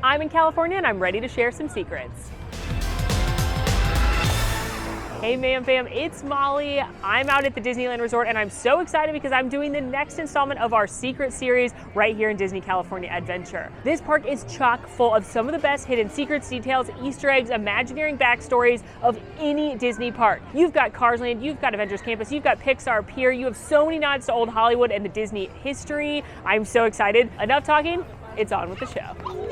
I'm in California and I'm ready to share some secrets. Hey Ma'am Fam, it's Molly. I'm out at the Disneyland Resort and I'm so excited because I'm doing the next installment of our secret series right here in Disney California Adventure. This park is chock full of some of the best hidden secrets, details, Easter eggs, Imagineering backstories of any Disney park. You've got Cars Land, you've got Avengers Campus, you've got Pixar Pier, you have so many nods to old Hollywood and the Disney history. I'm so excited. Enough talking, it's on with the show.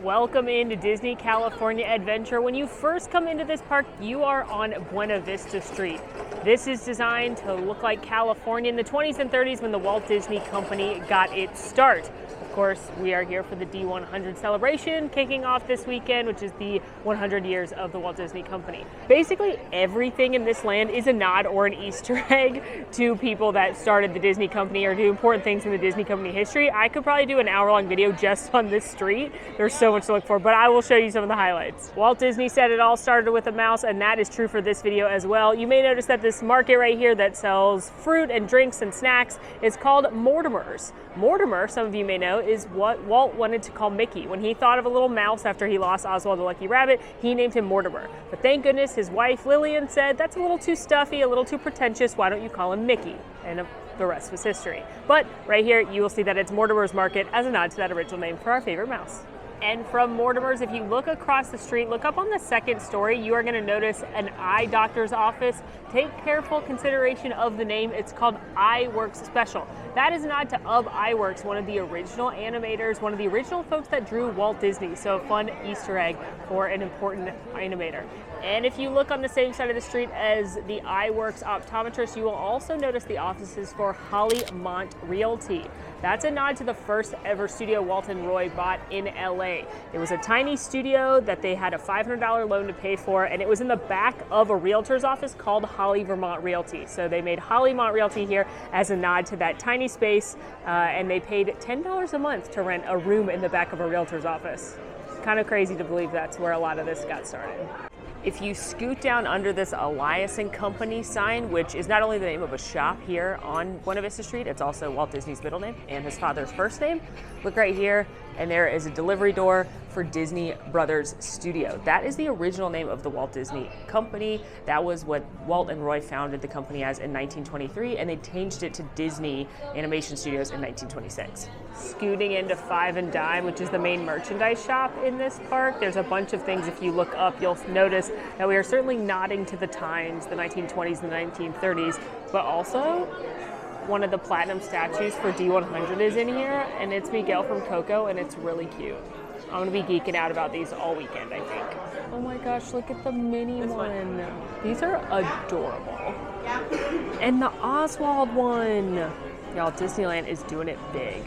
Welcome into Disney California Adventure. When you first come into this park, you are on Buena Vista Street. This is designed to look like California in the 20s and 30s when the Walt Disney Company got its start. Of course, we are here for the D100 celebration kicking off this weekend, which is the 100 years of the Walt Disney Company. Basically, everything in this land is a nod or an Easter egg to people that started the Disney Company or do important things in the Disney Company history. I could probably do an hour-long video just on this street. There's so much to look for, but I will show you some of the highlights. Walt Disney said it all started with a mouse, and that is true for this video as well. You may notice that this market right here that sells fruit and drinks and snacks is called Mortimer's. Mortimer, some of you may know, is what Walt wanted to call Mickey. When he thought of a little mouse after he lost Oswald the Lucky Rabbit, he named him Mortimer. But thank goodness his wife Lillian said, that's a little too stuffy, a little too pretentious, why don't you call him Mickey? And the rest was history. But right here, you will see that it's Mortimer's Market as a nod to that original name for our favorite mouse. And from Mortimer's, if you look across the street, look up on the second story, you are going to notice an eye doctor's office. Take careful consideration of the name. It's called iWorks Special. That is a nod to iWorks, one of the original animators, one of the original folks that drew Walt Disney. So a fun Easter egg for an important animator. And if you look on the same side of the street as the iWorks optometrist, you will also notice the offices for Hollymont Realty. That's a nod to the first ever studio Walt and Roy bought in LA. It was a tiny studio that they had a $500 loan to pay for, and it was in the back of a realtor's office called Holly Vermont Realty. So they made Hollymont Realty here as a nod to that tiny space, and they paid $10 a month to rent a room in the back of a realtor's office. Kind of crazy to believe that's where a lot of this got started. If you scoot down under this Elias & Company sign, which is not only the name of a shop here on Buena Vista Street, it's also Walt Disney's middle name and his father's first name. Look right here, and there is a delivery door for Disney Brothers Studio. That is the original name of the Walt Disney Company. That was what Walt and Roy founded the company as in 1923, and they changed it to Disney Animation Studios in 1926. Scooting into Five and Dime, which is the main merchandise shop in this park, there's a bunch of things. If you look up, you'll notice that we are certainly nodding to the times, the 1920s and the 1930s, but also one of the platinum statues for D100 is in here, and it's Miguel from Coco, and it's really cute. I'm gonna be geeking out about these all weekend, I think. Oh my gosh, look at the mini one. These are adorable. And the Oswald one. Y'all, Disneyland is doing it big.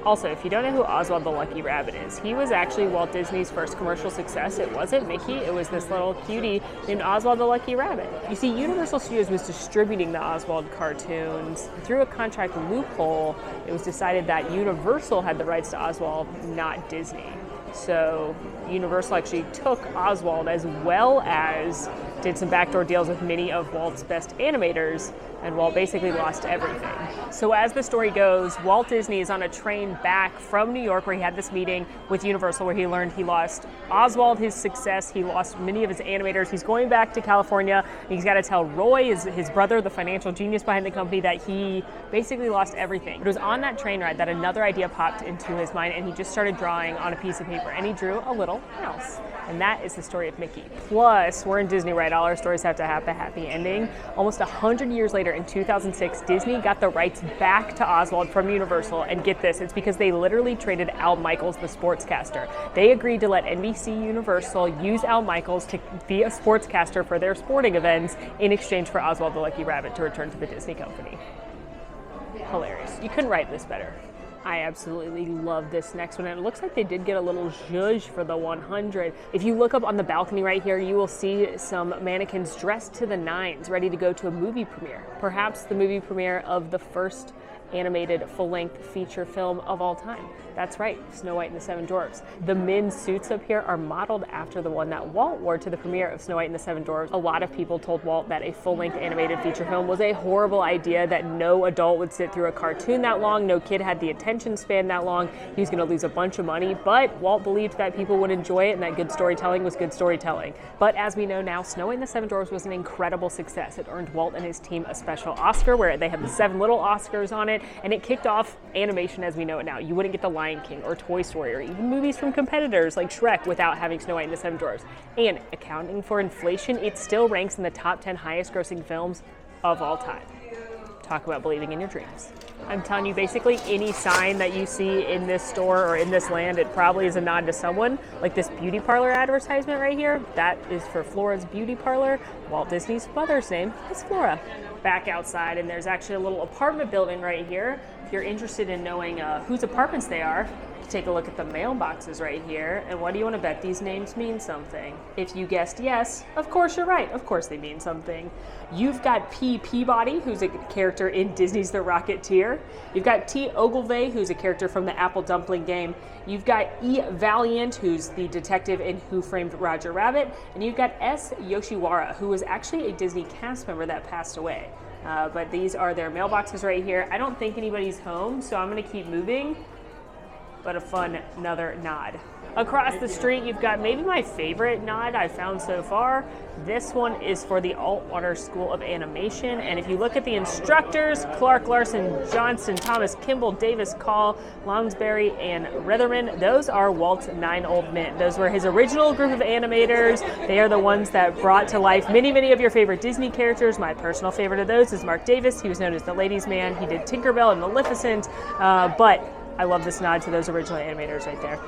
Also, if you don't know who Oswald the Lucky Rabbit is, he was actually Walt Disney's first commercial success. It wasn't Mickey, it was this little cutie named Oswald the Lucky Rabbit. You see, Universal Studios was distributing the Oswald cartoons. Through a contract loophole, it was decided that Universal had the rights to Oswald, not Disney. So Universal actually took Oswald as well as did some backdoor deals with many of Walt's best animators, and Walt basically lost everything. So as the story goes, Walt Disney is on a train back from New York where he had this meeting with Universal where he learned he lost Oswald, his success, he lost many of his animators. He's going back to California, and he's got to tell Roy, his brother, the financial genius behind the company, that he basically lost everything. But it was on that train ride that another idea popped into his mind, and he just started drawing on a piece of paper, and he drew a little mouse. And that is the story of Mickey. Plus, we're in Disney, right? All our stories have to have a happy ending. Almost 100 years later, in 2006, Disney got the rights back to Oswald from Universal, and get this, it's because they literally traded Al Michaels, the sportscaster. They agreed to let NBC Universal use Al Michaels to be a sportscaster for their sporting events in exchange for Oswald the Lucky Rabbit to return to the Disney Company. Hilarious. You couldn't write this better. I absolutely love this next one, and it looks like they did get a little zhuzh for the 100. If you look up on the balcony right here, you will see some mannequins dressed to the nines, ready to go to a movie premiere. Perhaps the movie premiere of the first animated full-length feature film of all time. That's right, Snow White and the Seven Dwarfs. The men's suits up here are modeled after the one that Walt wore to the premiere of Snow White and the Seven Dwarfs. A lot of people told Walt that a full-length animated feature film was a horrible idea, that no adult would sit through a cartoon that long, no kid had the attention span that long, he was gonna lose a bunch of money, but Walt believed that people would enjoy it and that good storytelling was good storytelling. But as we know now, Snow White and the Seven Dwarfs was an incredible success. It earned Walt and his team a special Oscar where they had the 7 little Oscars on it, and it kicked off animation as we know it now. You wouldn't get The Lion King or Toy Story or even movies from competitors like Shrek without having Snow White and the Seven Dwarfs. And accounting for inflation, it still ranks in the top 10 highest grossing films of all time. Talk about believing in your dreams. I'm telling you, basically any sign that you see in this store or in this land, it probably is a nod to someone. Like this beauty parlor advertisement right here, that is for Flora's Beauty Parlor. Walt Disney's mother's name is Flora. Back outside, and there's actually a little apartment building right here. If you're interested in knowing whose apartments they are, take a look at the mailboxes right here, and what do you want to bet these names mean something? If you guessed yes, of course you're right. Of course they mean something. You've got P. Peabody, who's a character in Disney's The Rocketeer. You've got T. Ogilvy, who's a character from the Apple Dumpling game. You've got E. Valiant, who's the detective in Who Framed Roger Rabbit. And you've got S. Yoshiwara, who was actually a Disney cast member that passed away. But these are their mailboxes right here. I don't think anybody's home, so I'm gonna keep moving. But a fun another nod. Across the street, you've got maybe my favorite nod I've found so far. This one is for the Altwater School of Animation. And if you look at the instructors, Clark, Larson, Johnson, Thomas, Kimball, Davis, Call, Lounsbury, and Retherman, those are Walt's 9 old men. Those were his original group of animators. They are the ones that brought to life many, many of your favorite Disney characters. My personal favorite of those is Mark Davis. He was known as the Ladies' Man. He did Tinkerbell and Maleficent, but I love this nod to those original animators right there.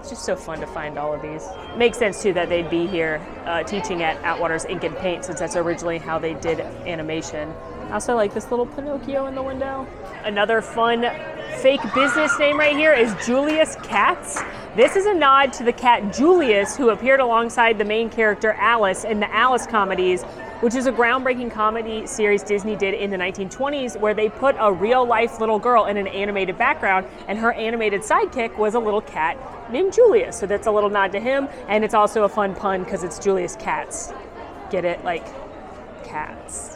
It's just so fun to find all of these. Makes sense too that they'd be here teaching at Atwater's Ink and Paint, since that's originally how they did animation. I also like this little Pinocchio in the window. Another fun fake business name right here is Julius Katz. This is a nod to the cat Julius, who appeared alongside the main character Alice in the Alice comedies, which is a groundbreaking comedy series Disney did in the 1920s, where they put a real-life little girl in an animated background, and her animated sidekick was a little cat named Julius. So that's a little nod to him, and it's also a fun pun because it's Julius Katz. Get it? Like cats.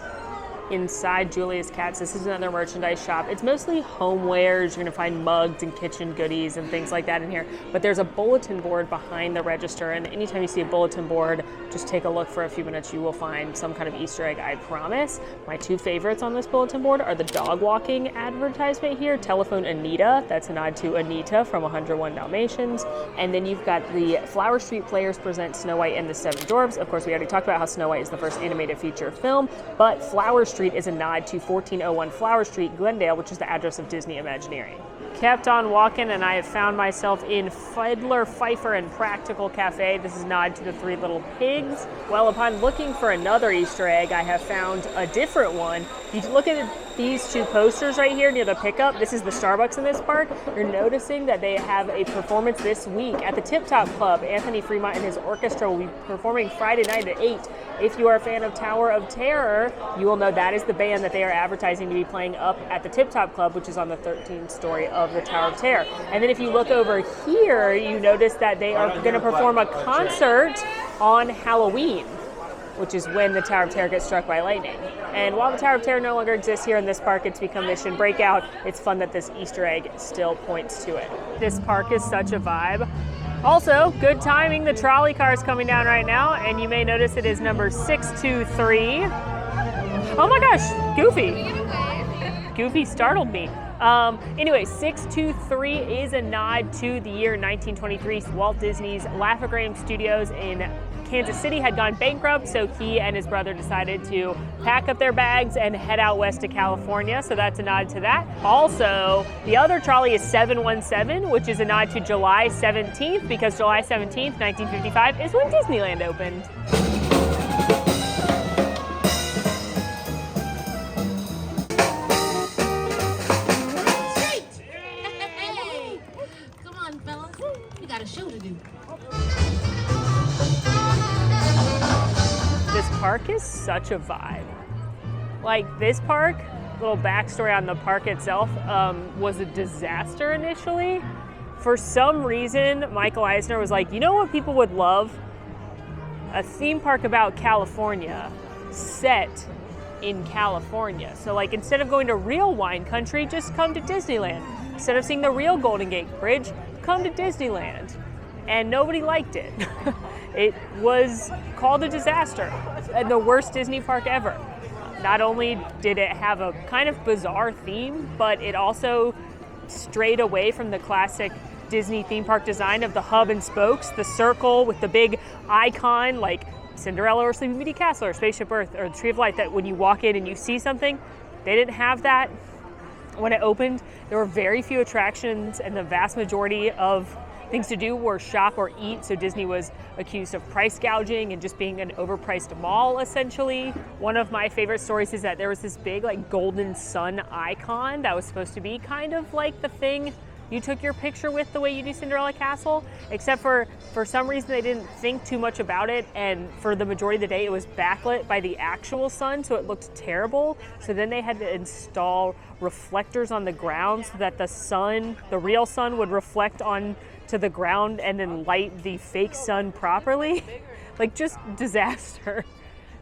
Inside Julius Katz, this is another merchandise shop. It's mostly homewares. You're gonna find mugs and kitchen goodies and things like that in here. But there's a bulletin board behind the register, and anytime you see a bulletin board, just take a look for a few minutes. You will find some kind of Easter egg, I promise. My 2 favorites on this bulletin board are the dog walking advertisement here, Telephone Anita. That's a nod to Anita from 101 Dalmatians. And then you've got the Flower Street Players present Snow White and the Seven Dwarfs. Of course, we already talked about how Snow White is the first animated feature film, but Flower Street is a nod to 1401 Flower Street, Glendale, which is the address of Disney Imagineering. Kept on walking, and I have found myself in Fiddler, Pfeiffer, and Practical Cafe. This is a nod to the 3 Little Pigs. Well, upon looking for another Easter egg, I have found a different one. You look at these 2 posters right here near the pickup. This is the Starbucks in this park. You're noticing that they have a performance this week at the Tip Top Club. Anthony Fremont and his orchestra will be performing Friday night at 8. If you are a fan of Tower of Terror, you will know that is the band that they are advertising to be playing up at the Tip Top Club, which is on the 13th story of the Tower of Terror. And then if you look over here, you notice that they are going to perform a concert on Halloween, which is when the Tower of Terror gets struck by lightning. And while the Tower of Terror no longer exists here in this park, it's become Mission Breakout. It's fun that this Easter egg still points to it. This park is such a vibe. Also, good timing, the trolley car is coming down right now, and you may notice it is number 623. Oh my gosh, Goofy. Goofy startled me. Anyway, 623 is a nod to the year 1923. Walt Disney's Laugh-O-Gram Studios in Kansas City had gone bankrupt, so he and his brother decided to pack up their bags and head out west to California, so that's a nod to that. Also, the other trolley is 717, which is a nod to July 17th, because July 17th, 1955 is when Disneyland opened. Come on, fellas, we got a show to do. This park is such a vibe. Like, this park little backstory on the park itself, was a disaster initially. For some reason, Michael Eisner was like, you know what people would love? A theme park about California set in California. So like instead of going to real wine country, just come to Disneyland. Instead of seeing the real Golden Gate Bridge, come to Disneyland. And nobody liked it. It was called a disaster and the worst Disney park ever. Not only did it have a kind of bizarre theme, but it also strayed away from the classic Disney theme park design of the hub and spokes, the circle with the big icon like Cinderella or Sleeping Beauty Castle or Spaceship Earth or the Tree of Life, that when you walk in and you see something, they didn't have that. When it opened, there were very few attractions and the vast majority of things to do were shop or eat, so Disney was accused of price gouging and just being an overpriced mall, essentially. One of my favorite stories is that there was this big like golden sun icon that was supposed to be kind of like the thing you took your picture with the way you do Cinderella Castle, except for some reason they didn't think too much about it, and for the majority of the day it was backlit by the actual sun, so it looked terrible. So then they had to install reflectors on the ground so that the sun, the real sun, would reflect on to the ground and then light the fake sun properly. Like, just disaster.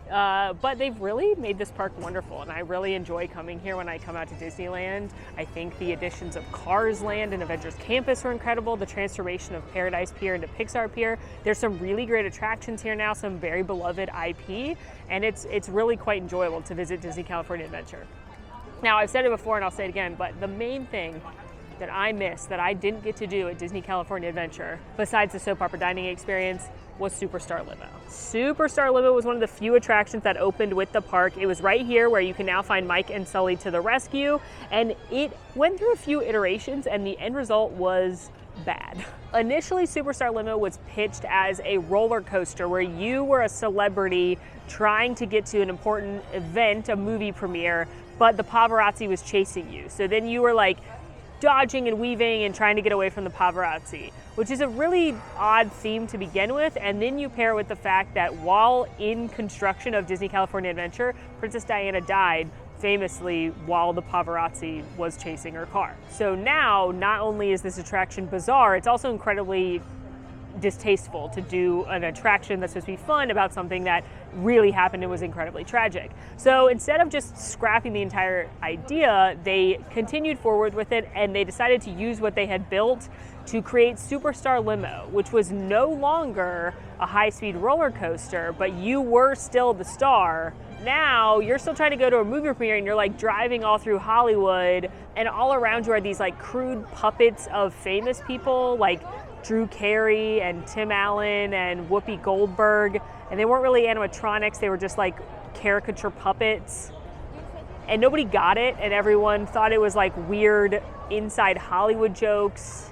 But they've really made this park wonderful, and I really enjoy coming here when I come out to Disneyland. I think the additions of Cars Land and Avengers Campus are incredible. The transformation of Paradise Pier into Pixar Pier. There's some really great attractions here now, some very beloved IP, and it's really quite enjoyable to visit Disney California Adventure. Now, I've said it before and I'll say it again, but the main thing that I missed, that I didn't get to do at Disney California Adventure, besides the soap opera dining experience, was Superstar Limo. Superstar Limo was one of the few attractions that opened with the park. It was right here where you can now find Mike and Sully to the rescue, and it went through a few iterations and the end result was bad. Initially, Superstar Limo was pitched as a roller coaster where you were a celebrity trying to get to an important event, a movie premiere, but the paparazzi was chasing you. So then you were like dodging and weaving and trying to get away from the paparazzi, which is a really odd theme to begin with. And then you pair it with the fact that while in construction of Disney California Adventure, Princess Diana died famously while the paparazzi was chasing her car. So now, not only is this attraction bizarre, it's also incredibly distasteful to do an attraction that's supposed to be fun about something that really happened and was incredibly tragic. So instead of just scrapping the entire idea, they continued forward with it, and they decided to use what they had built to create Superstar Limo, which was no longer a high-speed roller coaster, but you were still the star. Now you're still trying to go to a movie premiere and you're like driving all through Hollywood, and all around you are these like crude puppets of famous people like Drew Carey and Tim Allen and Whoopi Goldberg, and they weren't really animatronics, they were just like caricature puppets. And nobody got it, and everyone thought it was like weird inside Hollywood jokes.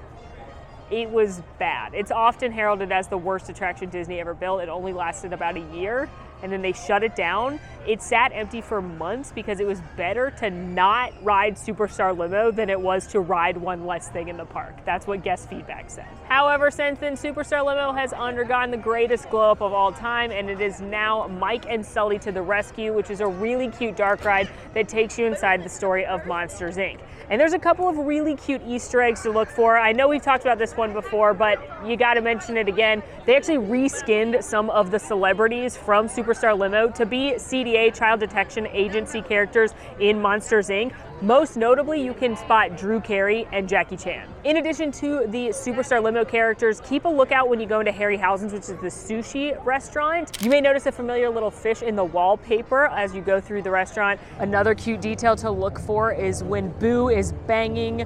It was bad. It's often heralded as the worst attraction Disney ever built. It only lasted about a year, and then they shut it down. It sat empty for months because it was better to not ride Superstar Limo than it was to ride one less thing in the park. That's what guest feedback said. However, since then, Superstar Limo has undergone the greatest glow up of all time, and it is now Mike and Sully to the Rescue, which is a really cute dark ride that takes you inside the story of Monsters, Inc. And there's a couple of really cute Easter eggs to look for. I know we've talked about this one before, but you gotta mention it again. They actually reskinned some of the celebrities from Superstar Limo to be CDA, Child Detection Agency characters in Monsters, Inc. Most notably, you can spot Drew Carey and Jackie Chan. In addition to the Superstar Limo characters, keep a lookout when you go into Harryhausen's, which is the sushi restaurant. You may notice a familiar little fish in the wallpaper as you go through the restaurant. Another cute detail to look for is when Boo is banging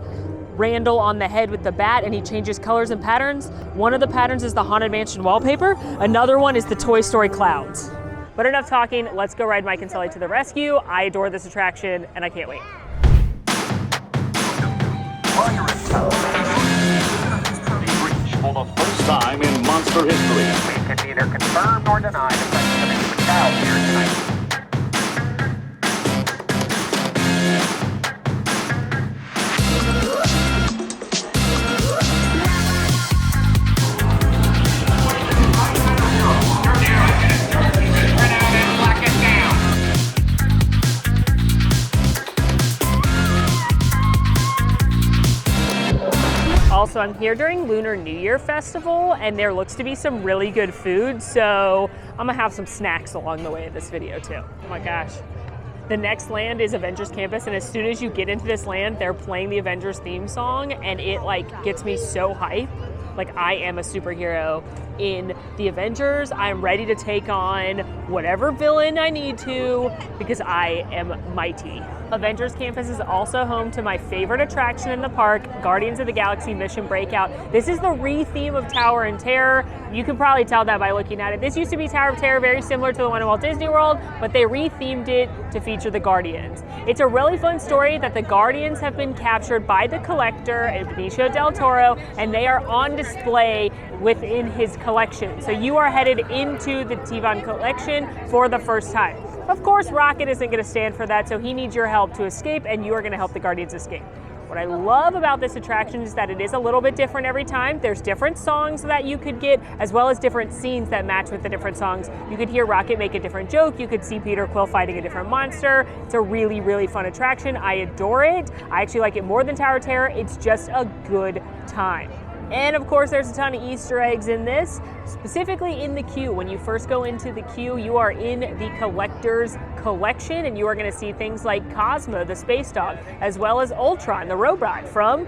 Randall on the head with the bat and he changes colors and patterns. One of the patterns is the Haunted Mansion wallpaper. Another one is the Toy Story clouds. But enough talking, let's go ride Mike and Sully to the Rescue. I adore this attraction and I can't wait. While you're in town, breach for the first time in monster history. We can neither confirm nor deny the presence of a child here tonight. So I'm here during Lunar New Year festival, and there looks to be some really good food, so I'm gonna have some snacks along the way of this video too. Oh my gosh. The next land is Avengers Campus, and as soon as you get into this land, they're playing the Avengers theme song, and it like gets me so hyped. Like, I am a superhero in the Avengers. I'm ready to take on whatever villain I need to because I am mighty. Avengers Campus is also home to my favorite attraction in the park, Guardians of the Galaxy Mission Breakout. This is the re-theme of Tower and Terror. You can probably tell that by looking at it. This used to be Tower of Terror, very similar to the one in Walt Disney World, but they re-themed it to feature the Guardians. It's a really fun story that the Guardians have been captured by the Collector, Benicio del Toro, and they are on display within his collection. So you are headed into the Tivan collection for the first time. Of course, Rocket isn't going to stand for that, so he needs your help to escape, and you are going to help the Guardians escape. What I love about this attraction is that it is a little bit different every time. There's different songs that you could get, as well as different scenes that match with the different songs. You could hear Rocket make a different joke. You could see Peter Quill fighting a different monster. It's a really, really fun attraction. I adore it. I actually like it more than Tower of Terror. It's just a good time. And of course, there's a ton of Easter eggs in this, specifically in the queue. When you first go into the queue, you are in the Collector's collection, and you are going to see things like Cosmo, the space dog, as well as Ultron, the robot from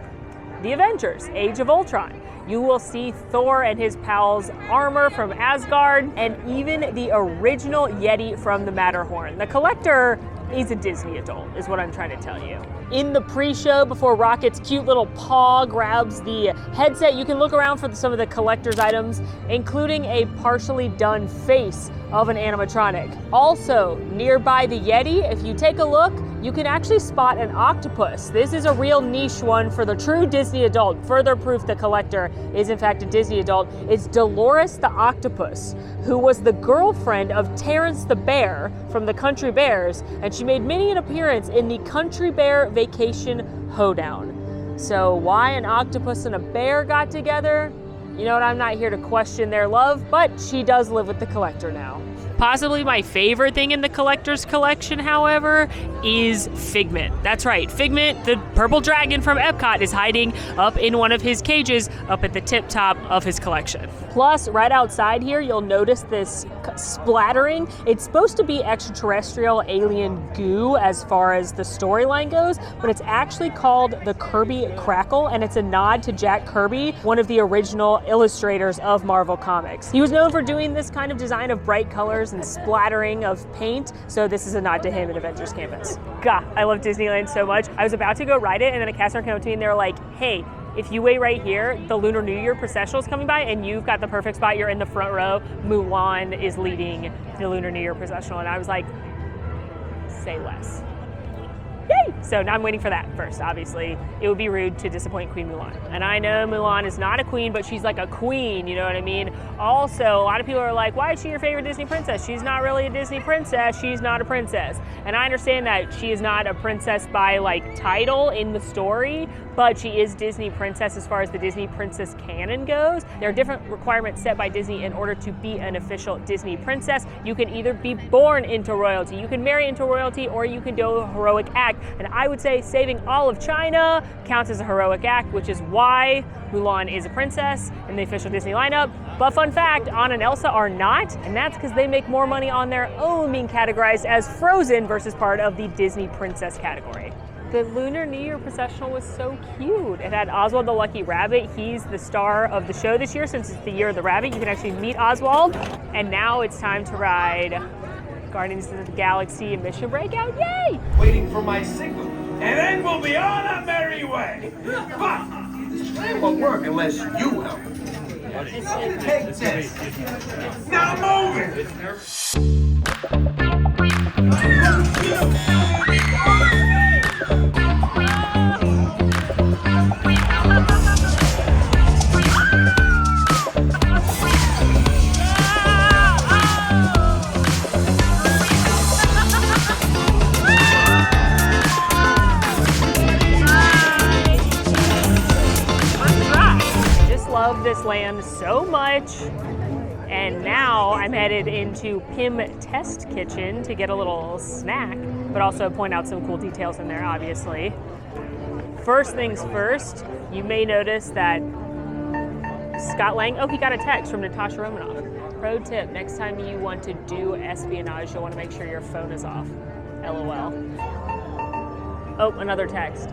the Avengers, Age of Ultron. You will see Thor and his pals' armor from Asgard, and even the original Yeti from the Matterhorn. The Collector is a Disney adult, is what I'm trying to tell you. In the pre-show, before Rocket's cute little paw grabs the headset, you can look around for some of the collector's items, including a partially done face of an animatronic. Also, nearby the Yeti, if you take a look, you can actually spot an octopus. This is a real niche one for the true Disney adult. Further proof the Collector is in fact a Disney adult. It's Dolores the octopus, who was the girlfriend of Terrence the bear from the Country Bears, and she made many an appearance in the Country Bear Vacation Hoedown. So why an octopus and a bear got together? You know what, I'm not here to question their love, but she does live with the Collector now. Possibly my favorite thing in the Collector's collection, however, is Figment. That's right, Figment, the purple dragon from Epcot, is hiding up in one of his cages up at the tip top of his collection. Plus, right outside here, you'll notice this splattering. It's supposed to be extraterrestrial alien goo as far as the storyline goes, but it's actually called the Kirby Crackle, and it's a nod to Jack Kirby, one of the original illustrators of Marvel Comics. He was known for doing this kind of design of bright colors and splattering of paint, so this is a nod to him at Avengers Campus. God, I love Disneyland so much. I was about to go ride it, and then a cast member came up to me and they were like, hey, if you wait right here, the Lunar New Year processional is coming by, and you've got the perfect spot. You're in the front row. Mulan is leading the Lunar New Year processional, and I was like, say less. Yay! So now I'm waiting for that first. Obviously, it would be rude to disappoint Queen Mulan. And I know Mulan is not a queen, but she's like a queen, you know what I mean? Also, a lot of people are like, why is she your favorite Disney princess? She's not really a Disney princess. She's not a princess. And I understand that she is not a princess by like title in the story, but she is Disney princess as far as the Disney princess canon goes. There are different requirements set by Disney in order to be an official Disney princess. You can either be born into royalty, you can marry into royalty, or you can do a heroic act. And I would say saving all of China counts as a heroic act, which is why Mulan is a princess in the official Disney lineup. But fun fact, Anna and Elsa are not, and that's because they make more money on their own being categorized as Frozen versus part of the Disney princess category. The Lunar New Year processional was so cute. It had Oswald the Lucky Rabbit. He's the star of the show this year since it's the year of the rabbit. You can actually meet Oswald. And now it's time to ride Guardians of the Galaxy Mission Breakout. Yay! Waiting for my signal, and then we'll be on our merry way. But this plan won't work unless you help. Take this. Now move it. Love this land so much, and now I'm headed into Pym Test Kitchen to get a little snack, but also point out some cool details in there, obviously. First things first, you may notice that Scott Lang, oh, he got a text from Natasha Romanoff. Pro tip, next time you want to do espionage, you'll want to make sure your phone is off. LOL. Oh, another text.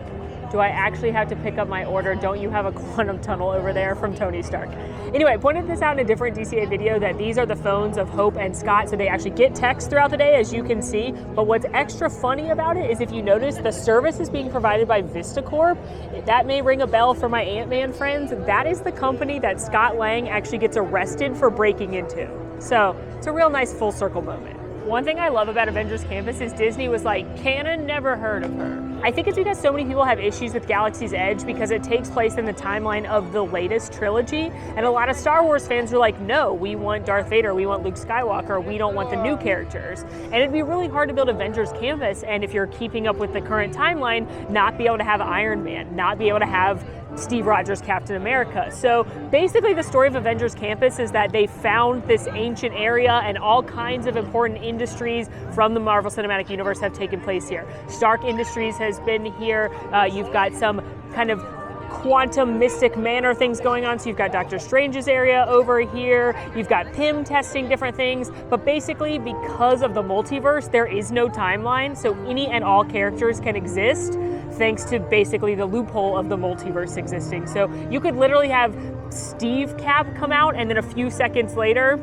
Do I actually have to pick up my order? Don't you have a quantum tunnel over there? From Tony Stark. Anyway, I pointed this out in a different DCA video that these are the phones of Hope and Scott, so they actually get text throughout the day, as you can see. But what's extra funny about it is if you notice, the service is being provided by VistaCorp. That may ring a bell for my Ant-Man friends. That is the company that Scott Lang actually gets arrested for breaking into. So it's a real nice full circle moment. One thing I love about Avengers Campus is Disney was like, canon, never heard of her. I think it's because so many people have issues with Galaxy's Edge because it takes place in the timeline of the latest trilogy, and a lot of Star Wars fans are like, no, we want Darth Vader, we want Luke Skywalker, we don't want the new characters. And it'd be really hard to build Avengers Campus, and if you're keeping up with the current timeline, not be able to have Iron Man, not be able to have Steve Rogers, Captain America. So basically the story of Avengers Campus is that they found this ancient area and all kinds of important industries from the Marvel Cinematic Universe have taken place here. Stark Industries has been here. You've got some kind of quantum mystic manor things going on. So you've got Doctor Strange's area over here. You've got Pym testing different things. But basically, because of the multiverse, there is no timeline. So any and all characters can exist thanks to basically the loophole of the multiverse existing. So you could literally have Steve Cap come out and then a few seconds later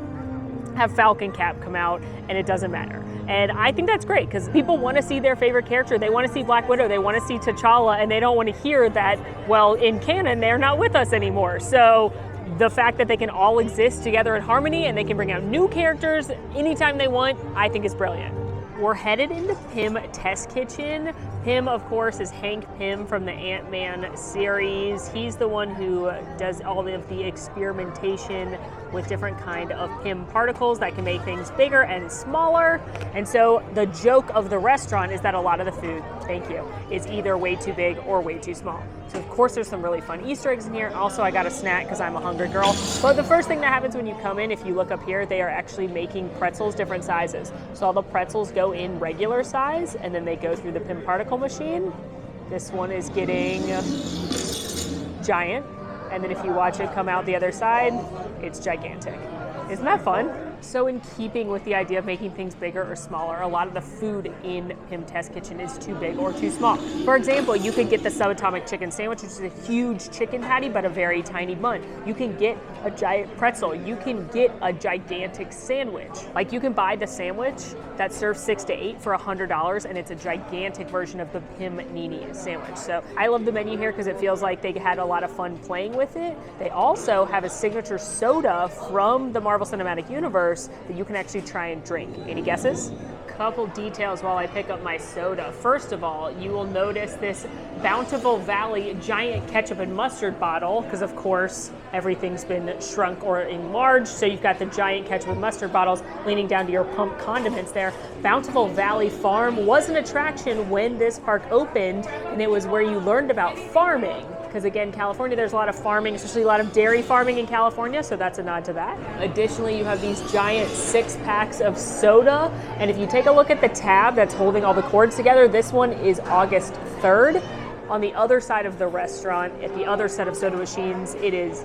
have Falcon Cap come out, and it doesn't matter. And I think that's great because people want to see their favorite character. They want to see Black Widow, they want to see T'Challa, and they don't want to hear that, well, in canon, they're not with us anymore. So the fact that they can all exist together in harmony and they can bring out new characters anytime they want, I think is brilliant. We're headed into Pym Test Kitchen. Pym, of course, is Hank Pym from the Ant-Man series. He's the one who does all of the experimentation with different kind of Pym particles that can make things bigger and smaller. And so the joke of the restaurant is that a lot of the food, thank you, is either way too big or way too small. So of course there's some really fun Easter eggs in here. Also, I got a snack because I'm a hungry girl. But the first thing that happens when you come in, if you look up here, they are actually making pretzels different sizes. So all the pretzels go in regular size and then they go through the Pym particle machine. This one is getting giant. And then if you watch it come out the other side, it's gigantic. Isn't that fun? So in keeping with the idea of making things bigger or smaller, a lot of the food in Pym Test Kitchen is too big or too small. For example, you could get the subatomic chicken sandwich, which is a huge chicken patty, but a very tiny bun. You can get a giant pretzel. You can get a gigantic sandwich. Like you can buy the sandwich that serves 6 to 8 for $100, and it's a gigantic version of the Pym Nini sandwich. So I love the menu here because it feels like they had a lot of fun playing with it. They also have a signature soda from the Marvel Cinematic Universe that you can actually try and drink. Any guesses? Couple details while I pick up my soda. First of all, you will notice this Bountiful Valley giant ketchup and mustard bottle, because of course everything's been shrunk or enlarged, so you've got the giant ketchup and mustard bottles leaning down to your pump condiments there. Bountiful Valley Farm was an attraction when this park opened, and it was where you learned about farming. Because again, California, there's a lot of farming, especially a lot of dairy farming in California, so that's a nod to that. Additionally, you have these giant 6-packs of soda, and if you take a look at the tab that's holding all the cords together, this one is August 3rd. On the other side of the restaurant, at the other set of soda machines, it is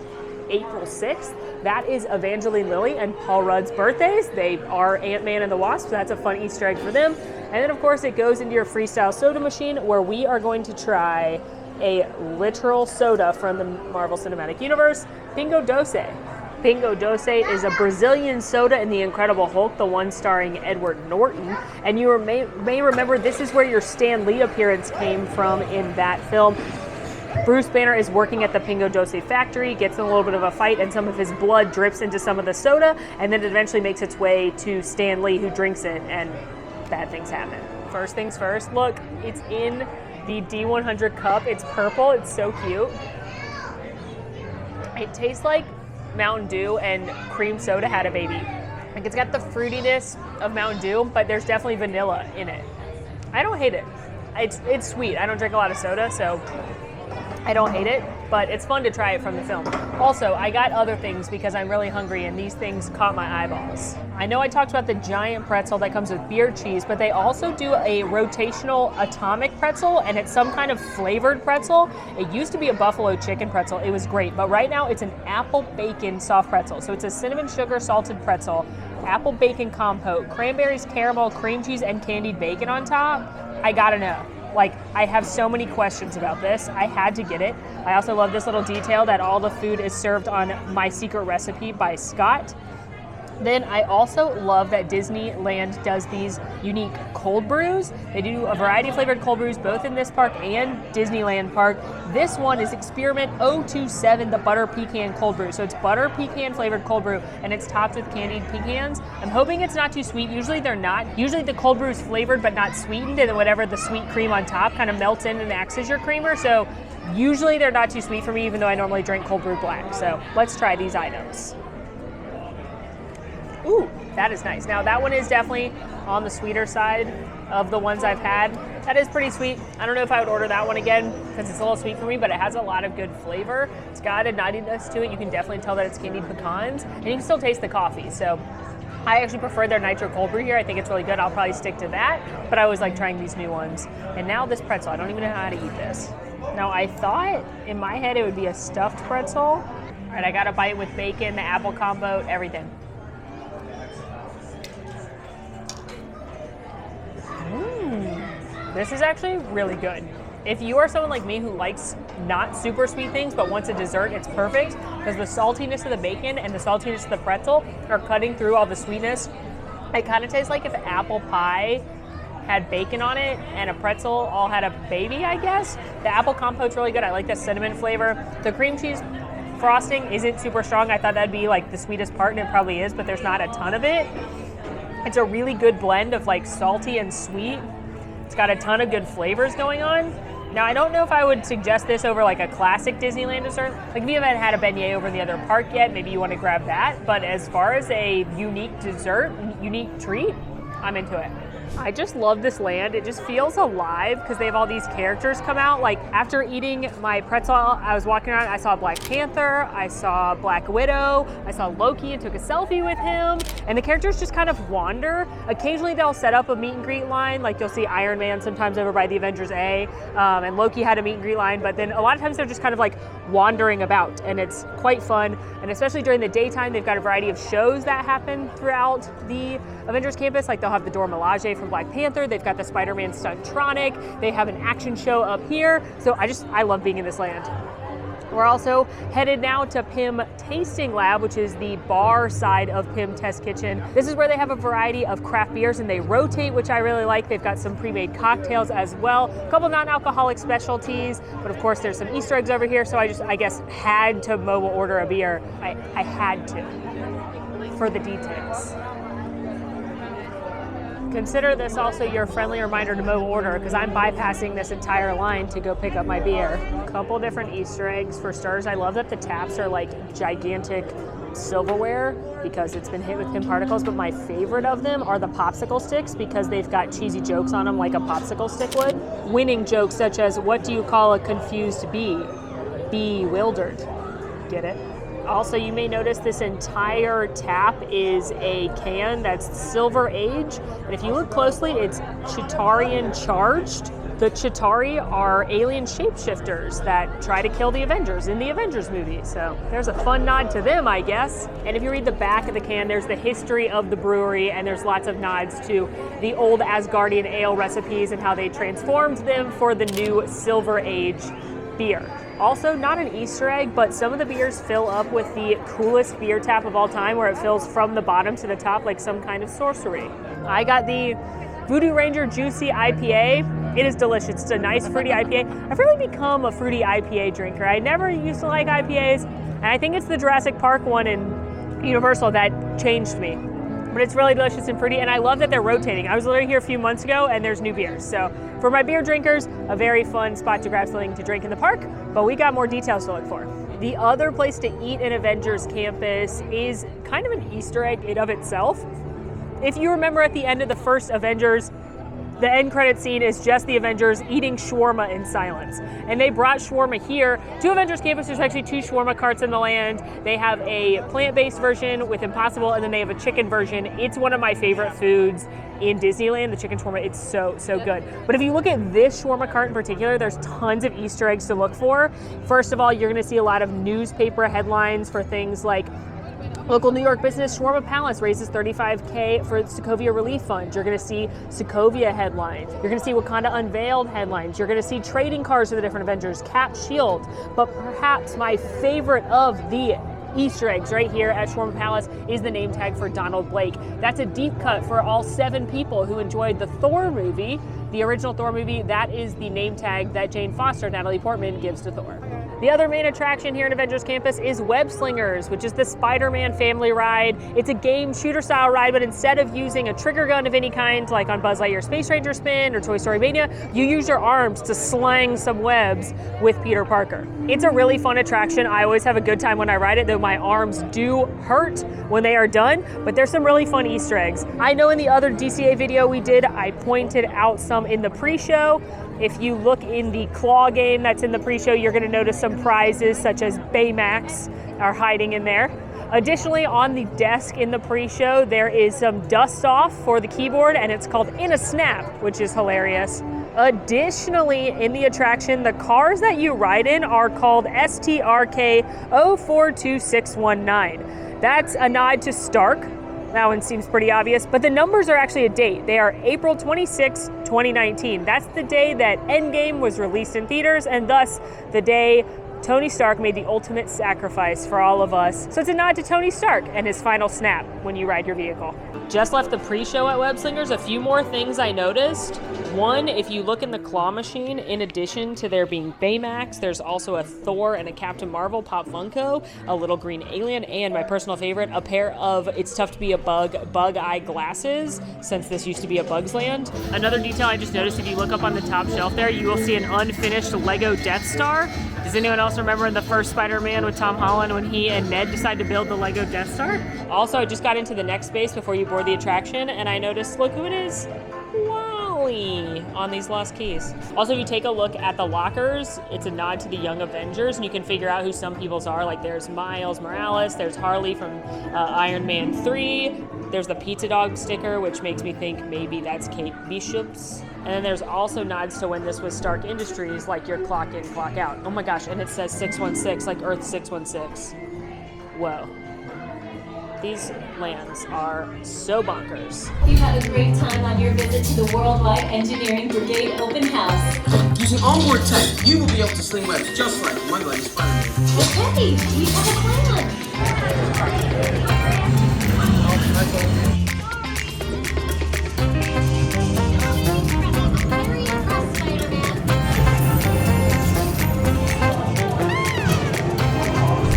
April 6th. That is Evangeline Lilly and Paul Rudd's birthdays. They are Ant-Man and the Wasp, so that's a fun Easter egg for them. And then, of course, it goes into your freestyle soda machine, where we are going to try a literal soda from the Marvel Cinematic Universe, Pingo Doce. Pingo Doce is a Brazilian soda in The Incredible Hulk, the one starring Edward Norton. And you may remember this is where your Stan Lee appearance came from in that film. Bruce Banner is working at the Pingo Doce factory, gets in a little bit of a fight, and some of his blood drips into some of the soda, and then it eventually makes its way to Stan Lee, who drinks it, and bad things happen. First things first, look, it's in the D100 cup. It's purple. It's so cute. It tastes like Mountain Dew and cream soda had a baby. Like, it's got the fruitiness of Mountain Dew, but there's definitely vanilla in it. I don't hate it. It's sweet. I don't drink a lot of soda, so I don't hate it. but it's fun to try it from the film. Also, I got other things because I'm really hungry, and these things caught my eyeballs. I know I talked about the giant pretzel that comes with beer cheese, but they also do a rotational atomic pretzel, and it's some kind of flavored pretzel. It used to be a buffalo chicken pretzel. It was great, but right now it's an apple bacon soft pretzel. So it's a cinnamon sugar salted pretzel, apple bacon compote, cranberries, caramel, cream cheese, and candied bacon on top. I gotta know. Like, I have so many questions about this. I had to get it. I also love this little detail that all the food is served on My Secret Recipe by Scott. Then I also love that Disneyland does these unique cold brews. They do a variety of flavored cold brews both in this park and Disneyland Park. This one is Experiment 027, the butter pecan cold brew. So it's butter pecan flavored cold brew, and it's topped with candied pecans. I'm hoping it's not too sweet. Usually they're not. Usually the cold brew is flavored but not sweetened, and then whatever the sweet cream on top kind of melts in and acts as your creamer. So usually they're not too sweet for me, even though I normally drink cold brew black. So let's try these items. Ooh, that is nice. Now that one is definitely on the sweeter side of the ones I've had. That is pretty sweet. I don't know if I would order that one again because it's a little sweet for me, but it has a lot of good flavor. It's got a nuttiness to it. You can definitely tell that it's candied pecans, and you can still taste the coffee. So I actually prefer their nitro cold brew here. I think it's really good. I'll probably stick to that, but I always like trying these new ones. And now this pretzel, I don't even know how to eat this. Now I thought in my head it would be a stuffed pretzel. All right, I got a bite with bacon, the apple combo, everything. This is actually really good. If you are someone like me who likes not super sweet things but wants a dessert, it's perfect because the saltiness of the bacon and the saltiness of the pretzel are cutting through all the sweetness. It kind of tastes like if apple pie had bacon on it and a pretzel all had a baby, I guess. The apple compote's really good. I like the cinnamon flavor. The cream cheese frosting isn't super strong. I thought that'd be like the sweetest part, and it probably is, but there's not a ton of it. It's a really good blend of like salty and sweet. It's got a ton of good flavors going on. Now, I don't know if I would suggest this over like a classic Disneyland dessert. Like if you haven't had a beignet over in the other park yet, maybe you want to grab that. But as far as a unique dessert, unique treat, I'm into it. I just love this land. It just feels alive because they have all these characters come out. Like after eating my pretzel, I was walking around, I saw Black Panther, I saw Black Widow, I saw Loki and took a selfie with him. And the characters just kind of wander. Occasionally they'll set up a meet and greet line. Like you'll see Iron Man sometimes over by the Avengers A, and Loki had a meet and greet line. But then a lot of times they're just kind of like wandering about, and it's quite fun. And especially during the daytime, they've got a variety of shows that happen throughout the Avengers Campus. Like they'll have the Dora Milaje from Black Panther. They've got the Spider-Man Stuntronic. They have an action show up here. So I love being in this land. We're also headed now to Pym Tasting Lab, which is the bar side of Pym Test Kitchen. This is where they have a variety of craft beers and they rotate, which I really like. They've got some pre-made cocktails as well, a couple non-alcoholic specialties, but of course there's some Easter eggs over here, so I guess had to mobile order a beer. I had to, for the details. Consider this also your friendly reminder to mobile order because I'm bypassing this entire line to go pick up my beer. A couple different Easter eggs for starters. I love that the taps are like gigantic silverware because it's been hit with Pym particles, but my favorite of them are the popsicle sticks because they've got cheesy jokes on them like a popsicle stick would. Winning jokes such as, what do you call a confused bee? Bewildered. Get it? Also, you may notice this entire tap is a can that's Silver Age, and if you look closely, it's Chitaurian charged. The Chitauri are alien shapeshifters that try to kill the Avengers in the Avengers movie, so there's a fun nod to them, I guess. And if you read the back of the can, there's the history of the brewery, and there's lots of nods to the old Asgardian ale recipes and how they transformed them for the new Silver Age beer. Also, not an Easter egg, but some of the beers fill up with the coolest beer tap of all time where it fills from the bottom to the top like some kind of sorcery. I got the Voodoo Ranger Juicy IPA. It is delicious. It's a nice fruity IPA. I've really become a fruity IPA drinker. I never used to like IPAs, and I think it's the Jurassic Park one in Universal that changed me. But it's really delicious and fruity, and I love that they're rotating. I was literally here a few months ago, and there's new beers. So for my beer drinkers, a very fun spot to grab something to drink in the park, but we got more details to look for. The other place to eat in Avengers Campus is kind of an Easter egg in of itself. If you remember at the end of the first Avengers, The end credit scene is just the Avengers eating shawarma in silence. And they brought shawarma here to Avengers Campus. There's actually 2 shawarma carts in the land. They have a plant-based version with Impossible, and then they have a chicken version. It's one of my favorite foods in Disneyland, the chicken shawarma. It's so good. But if you look at this shawarma cart in particular, there's tons of Easter eggs to look for. First of all, you're gonna see a lot of newspaper headlines for things like local New York business Shawarma Palace raises $35K for Sokovia Relief Fund. You're going to see Sokovia headlines. You're going to see Wakanda Unveiled headlines. You're going to see trading cards for the different Avengers, Cap, Shield. But perhaps my favorite of the Easter eggs right here at Shawarma Palace is the name tag for Donald Blake. That's a deep cut for all 7 people who enjoyed the Thor movie, the original Thor movie. That is the name tag that Jane Foster, Natalie Portman, gives to Thor. The other main attraction here at Avengers Campus is Web Slingers, which is the Spider-Man family ride. It's a game shooter style ride, but instead of using a trigger gun of any kind, like on Buzz Lightyear Space Ranger Spin or Toy Story Mania, you use your arms to slang some webs with Peter Parker. It's a really fun attraction. I always have a good time when I ride it, though my arms do hurt when they are done, but there's some really fun Easter eggs. I know in the other DCA video we did, I pointed out some in the pre-show. If you look in the claw game that's in the pre-show, you're going to notice some prizes such as Baymax are hiding in there. Additionally, on the desk in the pre-show, there is some dust off for the keyboard, and it's called In a Snap, which is hilarious. Additionally, in the attraction, the cars that you ride in are called STRK 042619. That's a nod to Stark. That one seems pretty obvious, but the numbers are actually a date. They are April 26, 2019. That's the day that Endgame was released in theaters, and thus the day Tony Stark made the ultimate sacrifice for all of us. So it's a nod to Tony Stark and his final snap when you ride your vehicle. Just left the pre-show at Web Slingers. A few more things I noticed. One, if you look in the claw machine, in addition to there being Baymax, there's also a Thor and a Captain Marvel Pop Funko, a little green alien, and my personal favorite, a pair of It's Tough to Be a Bug eye glasses, since this used to be a Bug's Land. Another detail I just noticed, if you look up on the top shelf there, you will see an unfinished Lego Death Star. Does anyone else remember in the first Spider-Man with Tom Holland when he and Ned decided to build the Lego Death Star? Also, I just got into the next space before you board the attraction, and I noticed, look who it is. Wally on these lost keys. Also, if you take a look at the lockers, it's a nod to the Young Avengers, and you can figure out who some people's are. Like there's Miles Morales, there's Harley from Iron Man 3, there's the Pizza Dog sticker, which makes me think maybe that's Kate Bishop's. And then there's also nods to when this was Stark Industries, like your clock in, clock out. Oh my gosh, and it says 616, like Earth 616. Whoa. These lands are so bonkers. You had a great time on your visit to the Worldwide Engineering Brigade Open House. Using onboard tech, you will be able to sling webs just like one-legged Spider-Man. Okay, we have a plan.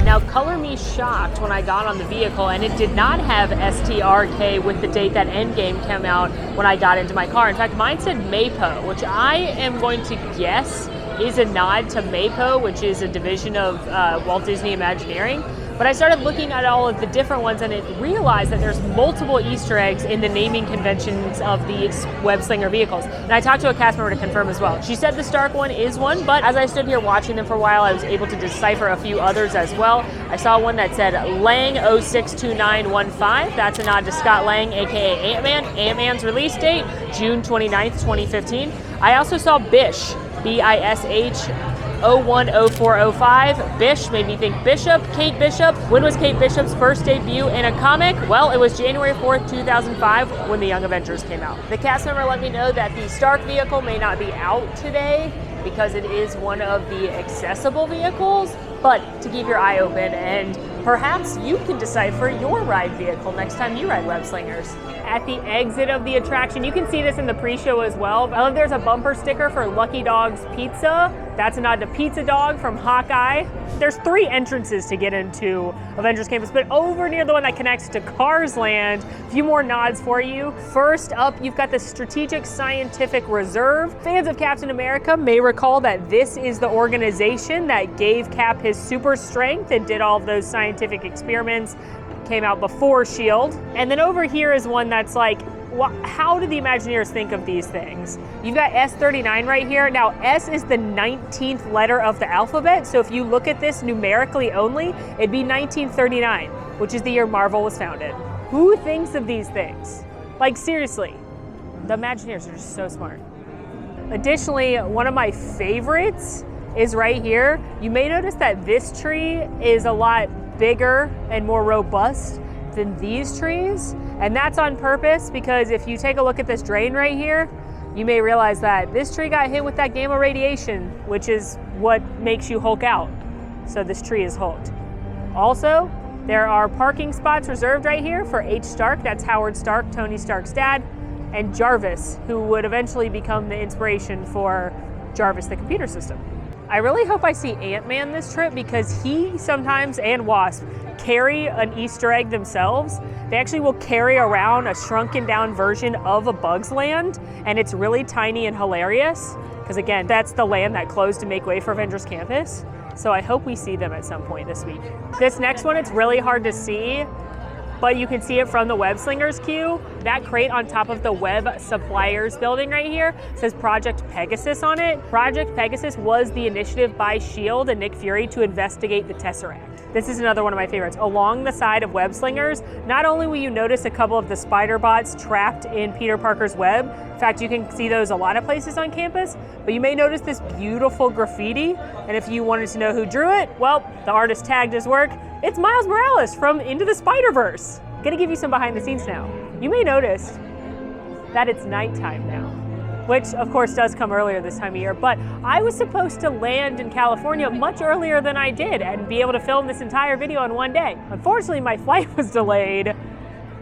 Now, color me shocked when I got on the vehicle, and it did not have STRK with the date that Endgame came out when I got into my car. In fact, mine said Maypo, which I am going to guess is a nod to Maypo, which is a division of Walt Disney Imagineering. But I started looking at all of the different ones, and it realized that there's multiple Easter eggs in the naming conventions of these web slinger vehicles. And I talked to a cast member to confirm as well. She said the Stark one is one, but as I stood here watching them for a while, I was able to decipher a few others as well. I saw one that said Lang 062915. That's a nod to Scott Lang, aka Ant-Man. Ant-Man's release date, June 29th, 2015. I also saw Bish, B-I-S-H, 010405. Bish made me think Bishop, Kate Bishop. When was Kate Bishop's first debut in a comic? Well, it was January 4th, 2005 when the Young Avengers came out. The cast member let me know that the Stark vehicle may not be out today because it is one of the accessible vehicles, but to keep your eye open, and perhaps you can decipher your ride vehicle next time you ride Web Slingers. At the exit of the attraction, you can see this in the pre-show as well. I love there's a bumper sticker for Lucky Dog's Pizza. That's a nod to Pizza Dog from Hawkeye. There's 3 entrances to get into Avengers Campus, but over near the one that connects to Cars Land, a few more nods for you. First up, you've got the Strategic Scientific Reserve. Fans of Captain America may recall that this is the organization that gave Cap his super strength and did all of those scientific experiments. Came out before S.H.I.E.L.D. And then over here is one that's like how do the Imagineers think of these things? You've got S39 right here. Now, S is the 19th letter of the alphabet, so if you look at this numerically only, it'd be 1939, which is the year Marvel was founded. Who thinks of these things? Like, seriously, the Imagineers are just so smart. Additionally, one of my favorites is right here. You may notice that this tree is a lot bigger and more robust than these trees, and that's on purpose because if you take a look at this drain right here, you may realize that this tree got hit with that gamma radiation, which is what makes you Hulk out. So this tree is hulked. Also, there are parking spots reserved right here for H. Stark, that's Howard Stark, Tony Stark's dad, and Jarvis, who would eventually become the inspiration for Jarvis the computer system. I really hope I see Ant-Man this trip because he sometimes, and Wasp, carry an Easter egg themselves. They actually will carry around a shrunken down version of a Bug's Land, and it's really tiny and hilarious because again, that's the land that closed to make way for Avengers Campus. So I hope we see them at some point this week. This next one, it's really hard to see, but you can see it from the Web Slingers queue. That crate on top of the Web Suppliers building right here says Project Pegasus on it. Project Pegasus was the initiative by S.H.I.E.L.D. and Nick Fury to investigate the Tesseract. This is another one of my favorites. Along the side of Web Slingers, not only will you notice a couple of the spider bots trapped in Peter Parker's web, in fact, you can see those a lot of places on campus, but you may notice this beautiful graffiti, and if you wanted to know who drew it, well, the artist tagged his work. It's Miles Morales from Into the Spider-Verse. Gonna give you some behind the scenes now. You may notice that it's nighttime now, which of course does come earlier this time of year, but I was supposed to land in California much earlier than I did and be able to film this entire video in one day. Unfortunately, my flight was delayed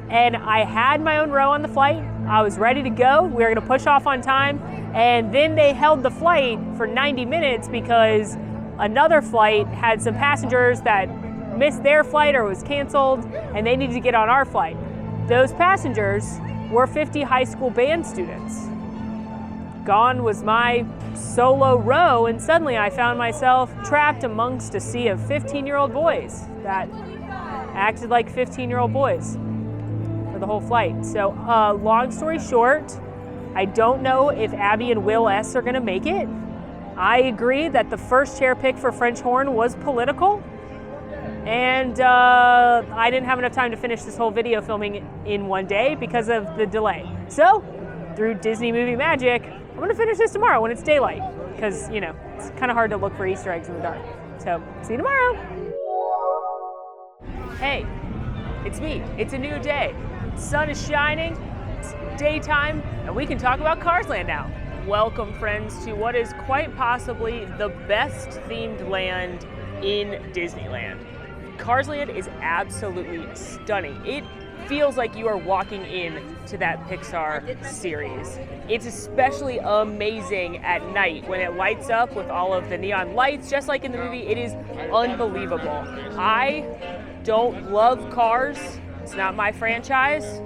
and I had my own row on the flight. I was ready to go. We were gonna push off on time, and then they held the flight for 90 minutes because another flight had some passengers that missed their flight or was canceled, and they needed to get on our flight. Those passengers were 50 high school band students. Gone was my solo row, and suddenly I found myself trapped amongst a sea of 15-year-old boys that acted like 15-year-old boys for the whole flight. So long story short, I don't know if Abby and Will S. are gonna make it. I agree that the first chair pick for French Horn was political, and I didn't have enough time to finish this whole video filming in one day because of the delay. So, through Disney movie magic, I'm gonna finish this tomorrow when it's daylight, because, you know, it's kind of hard to look for Easter eggs in the dark. So, see you tomorrow. Hey, it's me. It's a new day. The sun is shining, it's daytime, and we can talk about Cars Land now. Welcome, friends, to what is quite possibly the best themed land in Disneyland. Cars Land is absolutely stunning. It feels like you are walking in to that Pixar series. It's especially amazing at night when it lights up with all of the neon lights, just like in the movie. It is unbelievable. I don't love Cars. It's not my franchise,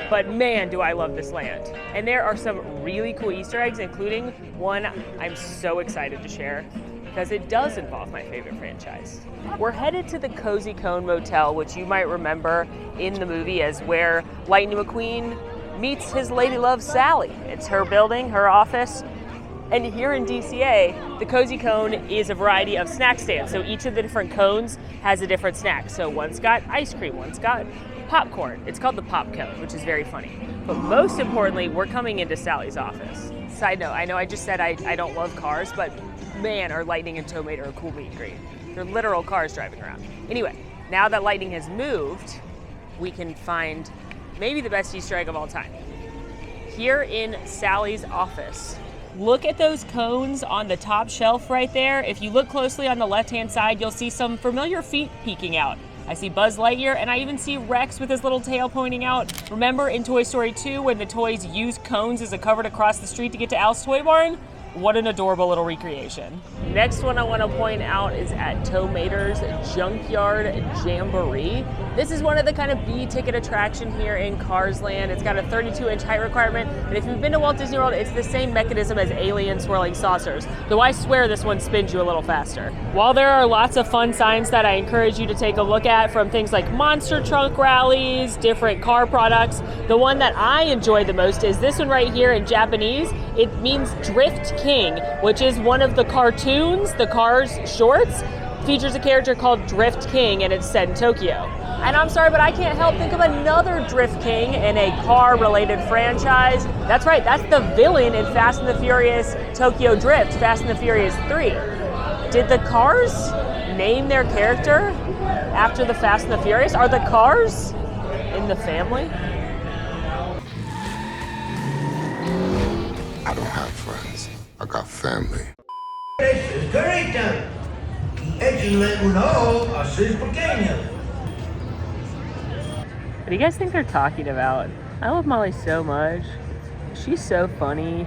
but man, do I love this land. And there are some really cool Easter eggs, including one I'm so excited to share, because it does involve my favorite franchise. We're headed to the Cozy Cone Motel, which you might remember in the movie as where Lightning McQueen meets his lady love, Sally. It's her building, her office. And here in DCA, the Cozy Cone is a variety of snack stands. So each of the different cones has a different snack. So one's got ice cream, one's got popcorn. It's called the Pop Cone, which is very funny. But most importantly, we're coming into Sally's office. Side note, I know I just said I don't love cars, but man, are Lightning and Tomato a cool meet and greet. They're literal cars driving around. Anyway, now that Lightning has moved, we can find maybe the best Easter egg of all time. Here in Sally's office, look at those cones on the top shelf right there. If you look closely on the left-hand side, you'll see some familiar feet peeking out. I see Buzz Lightyear, and I even see Rex with his little tail pointing out. Remember in Toy Story 2 when the toys used cones as a cover to cross the street to get to Al's Toy Barn? What an adorable little recreation. Next one I want to point out is at Tow Mater's Junkyard Jamboree. This is one of the kind of B-ticket attraction here in Cars Land. It's got a 32-inch height requirement, and if you've been to Walt Disney World, it's the same mechanism as alien swirling saucers, though I swear this one spins you a little faster. While there are lots of fun signs that I encourage you to take a look at, from things like monster truck rallies, different car products, the one that I enjoy the most is this one right here in Japanese. It means Drift King, which is one of the cartoons, the Cars shorts, features a character called Drift King, and it's set in Tokyo. And I'm sorry, but I can't help think of another Drift King in a car-related franchise. That's right, that's the villain in Fast and the Furious Tokyo Drift, Fast and the Furious 3. Did the Cars name their character after the Fast and the Furious? Are the Cars in the family? I don't have friends. I got family. Es correcto. Échenle un ojo a sus pequeños. What do you guys think they're talking about? I love Molly so much. She's so funny.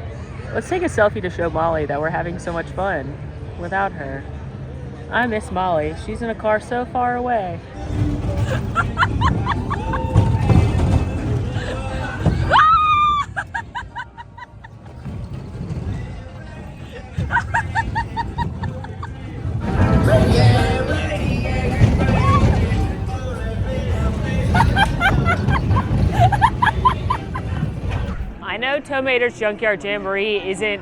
Let's take a selfie to show Molly that we're having so much fun without her. I miss Molly. She's in a car so far away. I know Tow Mater's Junkyard Jamboree isn't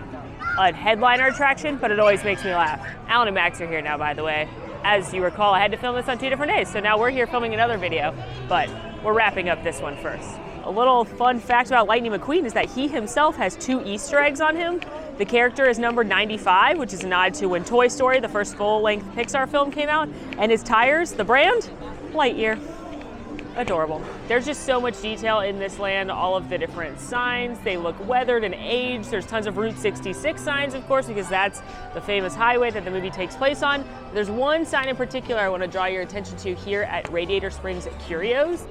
a headliner attraction, but it always makes me laugh. Alan and Max are here now, by the way. As you recall, I had to film this on 2 different days, so now we're here filming another video, but we're wrapping up this one first. A little fun fact about Lightning McQueen is that he himself has 2 Easter eggs on him. The character is numbered 95, which is a nod to when Toy Story, the first full-length Pixar film, came out, and his tires, the brand, Lightyear. Adorable. There's just so much detail in this land, all of the different signs. They look weathered and aged. There's tons of Route 66 signs, of course, because that's the famous highway that the movie takes place on. There's one sign in particular I want to draw your attention to here at Radiator Springs Curios.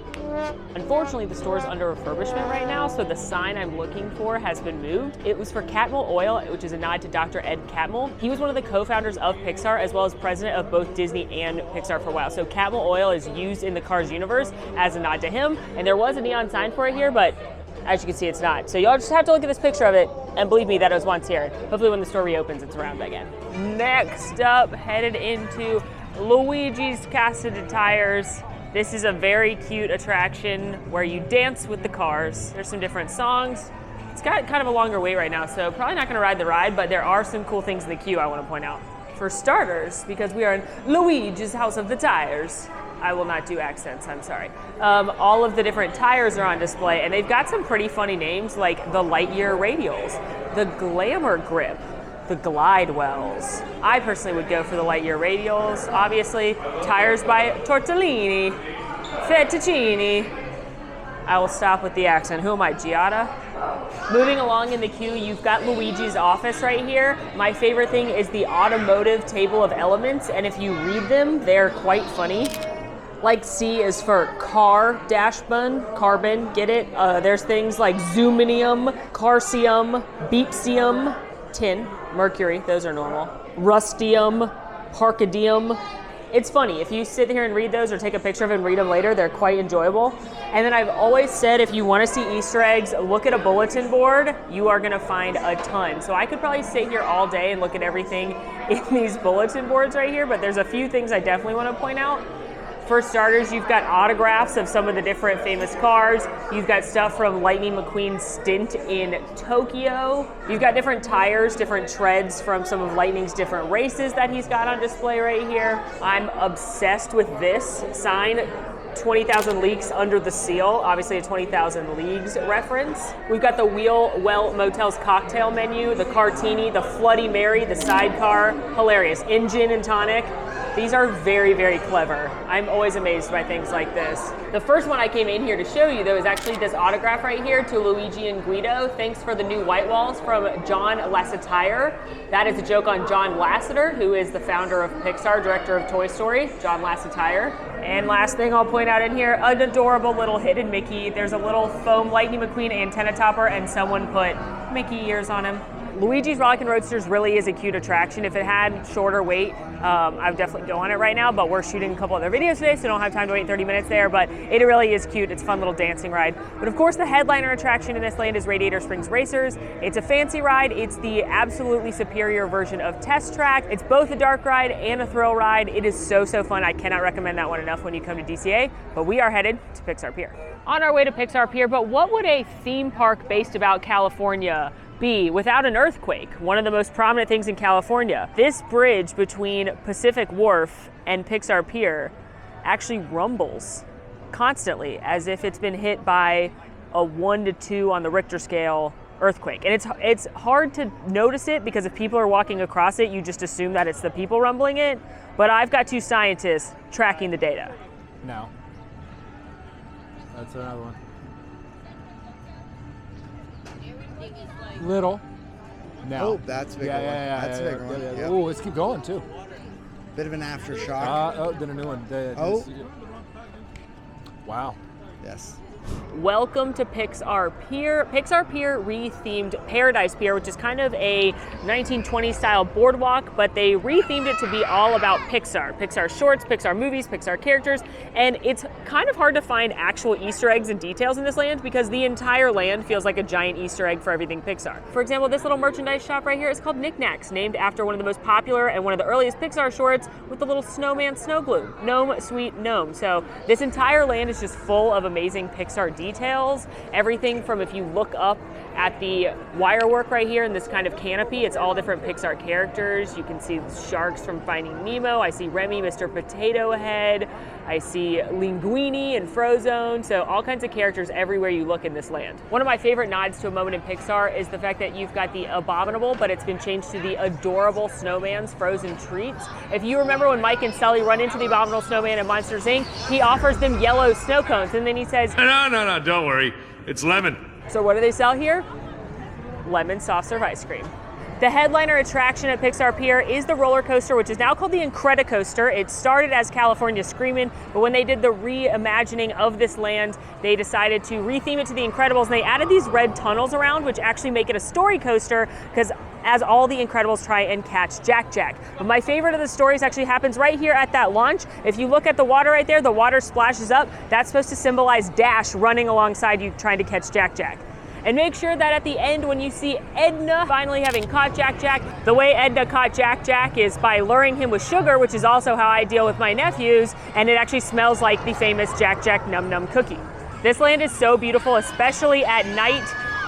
Unfortunately, the store's under refurbishment right now, so the sign I'm looking for has been moved. It was for Catmull Oil, which is a nod to Dr. Ed Catmull. He was one of the co-founders of Pixar, as well as president of both Disney and Pixar for a while. So Catmull Oil is used in the Cars universe as a nod to him, and there was a neon sign for it here, but as you can see, it's not. So y'all just have to look at this picture of it, and believe me, that it was once here. Hopefully when the store reopens, it's around again. Next up, headed into Luigi's Casa de Tires. This is a very cute attraction where you dance with the cars. There's some different songs. It's got kind of a longer wait right now, so probably not gonna ride the ride, but there are some cool things in the queue I wanna point out. For starters, because we are in Luigi's House of the Tires, I will not do accents, I'm sorry. All of the different tires are on display, and they've got some pretty funny names like the Lightyear Radials, the Glamour Grip, the Glide Wells. I personally would go for the Lightyear Radials, obviously. Tires by Tortellini, Fettuccini. I will stop with the accent. Who am I, Giada? Moving along in the queue, you've got Luigi's office right here. My favorite thing is the automotive table of elements, and if you read them, they're quite funny. Like C is for car dash carbon, get it? There's things like zoominium, carcium, beepsium, tin, mercury, those are normal. Rustium, parkadium. It's funny, if you sit here and read those or take a picture of them and read them later, they're quite enjoyable. And then I've always said, if you want to see Easter eggs, look at a bulletin board. You are gonna find a ton. So I could probably sit here all day and look at everything in these bulletin boards right here, but there's a few things I definitely want to point out. For starters, you've got autographs of some of the different famous cars. You've got stuff from Lightning McQueen's stint in Tokyo. You've got different tires, different treads from some of Lightning's different races that he's got on display right here. I'm obsessed with this sign, 20,000 Leagues Under the Seal, obviously a 20,000 Leagues reference. We've got the Wheel Well Motel's cocktail menu, the Cartini, the Floody Mary, the sidecar, hilarious, engine and tonic. These are very, very clever. I'm always amazed by things like this. The first one I came in here to show you, though, is actually this autograph right here to Luigi and Guido. Thanks for the new white walls from John Lasseter. That is a joke on John Lasseter, who is the founder of Pixar, director of Toy Story, John Lasseter. And last thing I'll point out in here, an adorable little hidden Mickey. There's a little foam Lightning McQueen antenna topper, and someone put Mickey ears on him. Luigi's Rollickin' Roadsters really is a cute attraction. If it had shorter wait, I would definitely go on it right now, but we're shooting a couple other videos today, so don't have time to wait 30 minutes there, but it really is cute. It's a fun little dancing ride. But of course, the headliner attraction in this land is Radiator Springs Racers. It's a fancy ride. It's the absolutely superior version of Test Track. It's both a dark ride and a thrill ride. It is so fun. I cannot recommend that one enough when you come to DCA, but we are headed to Pixar Pier. On our way to Pixar Pier, but what would a theme park based about California be without an earthquake? One of the most prominent things in California. This bridge between Pacific Wharf and Pixar Pier actually rumbles constantly as if it's been hit by a 1 to 2 on the Richter scale earthquake. And it's hard to notice it because if people are walking across it, you just assume that it's the people rumbling it. But I've got 2 scientists tracking the data. No. That's another one. Little. No. Oh, that's a big one. That's a big one. Yep. Oh, let's keep going too. Bit of an aftershock. Oh, then a new one. Wow. Yes. Welcome to Pixar Pier. Pixar Pier rethemed Paradise Pier, which is kind of a 1920s style boardwalk, but they rethemed it to be all about Pixar. Pixar shorts, Pixar movies, Pixar characters, and it's kind of hard to find actual Easter eggs and details in this land because the entire land feels like a giant Easter egg for everything Pixar. For example, this little merchandise shop right here is called Knickknacks, named after one of the most popular and one of the earliest Pixar shorts with the little snowman snow glue. Gnome, sweet gnome. So this entire land is just full of amazing Pixar details. Everything from, if you look up at the wire work right here in this kind of canopy, it's all different Pixar characters. You can see sharks from Finding Nemo. I see Remy, Mr. Potato Head. I see Linguini and Frozone. So all kinds of characters everywhere you look in this land. One of my favorite nods to a moment in Pixar is the fact that you've got the abominable, but it's been changed to the adorable snowman's frozen treats. If you remember when Mike and Sully run into the abominable snowman in Monsters Inc., he offers them yellow snow cones, and then he says, No, don't worry. It's lemon. So what do they sell here? Lemon soft serve ice cream. The headliner attraction at Pixar Pier is the roller coaster, which is now called the Incredicoaster. It started as California Screamin', but when they did the reimagining of this land, they decided to retheme it to the Incredibles, and they added these red tunnels around, which actually make it a story coaster, because as all the Incredibles try and catch Jack. But my favorite of the stories actually happens right here at that launch. If you look at the water right there, the water splashes up. That's supposed to symbolize Dash running alongside you trying to catch Jack. And make sure that at the end, when you see Edna finally having caught Jack, the way Edna caught Jack is by luring him with sugar, which is also how I deal with my nephews, and it actually smells like the famous Jack Num Num cookie. This land is so beautiful, especially at night,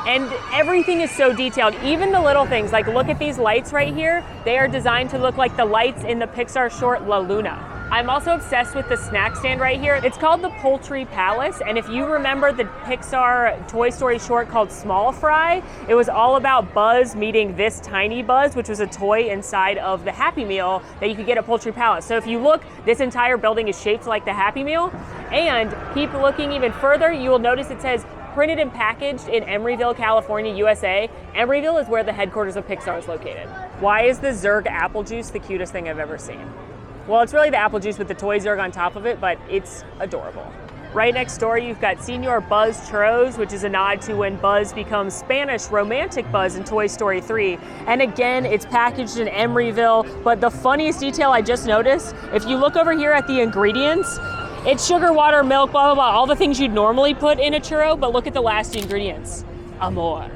and everything is so detailed. Even the little things, like look at these lights right here. They are designed to look like the lights in the Pixar short La Luna. I'm also obsessed with the snack stand right here. It's called the Poultry Palace, and if you remember the Pixar Toy Story short called Small Fry, it was all about Buzz meeting this tiny Buzz, which was a toy inside of the Happy Meal that you could get at Poultry Palace. So if you look, this entire building is shaped like the Happy Meal, and keep looking even further, you will notice it says printed and packaged in Emeryville, California, USA. Emeryville is where the headquarters of Pixar is located. Why is the Zerg apple juice the cutest thing I've ever seen? Well, it's really the apple juice with the toy Zerg on top of it, but it's adorable. Right next door, you've got Senor Buzz Churros, which is a nod to when Buzz becomes Spanish romantic Buzz in Toy Story 3. And again, it's packaged in Emeryville, but the funniest detail I just noticed, if you look over here at the ingredients, it's sugar, water, milk, blah, blah, blah, all the things you'd normally put in a churro, but look at the last ingredients. Amor.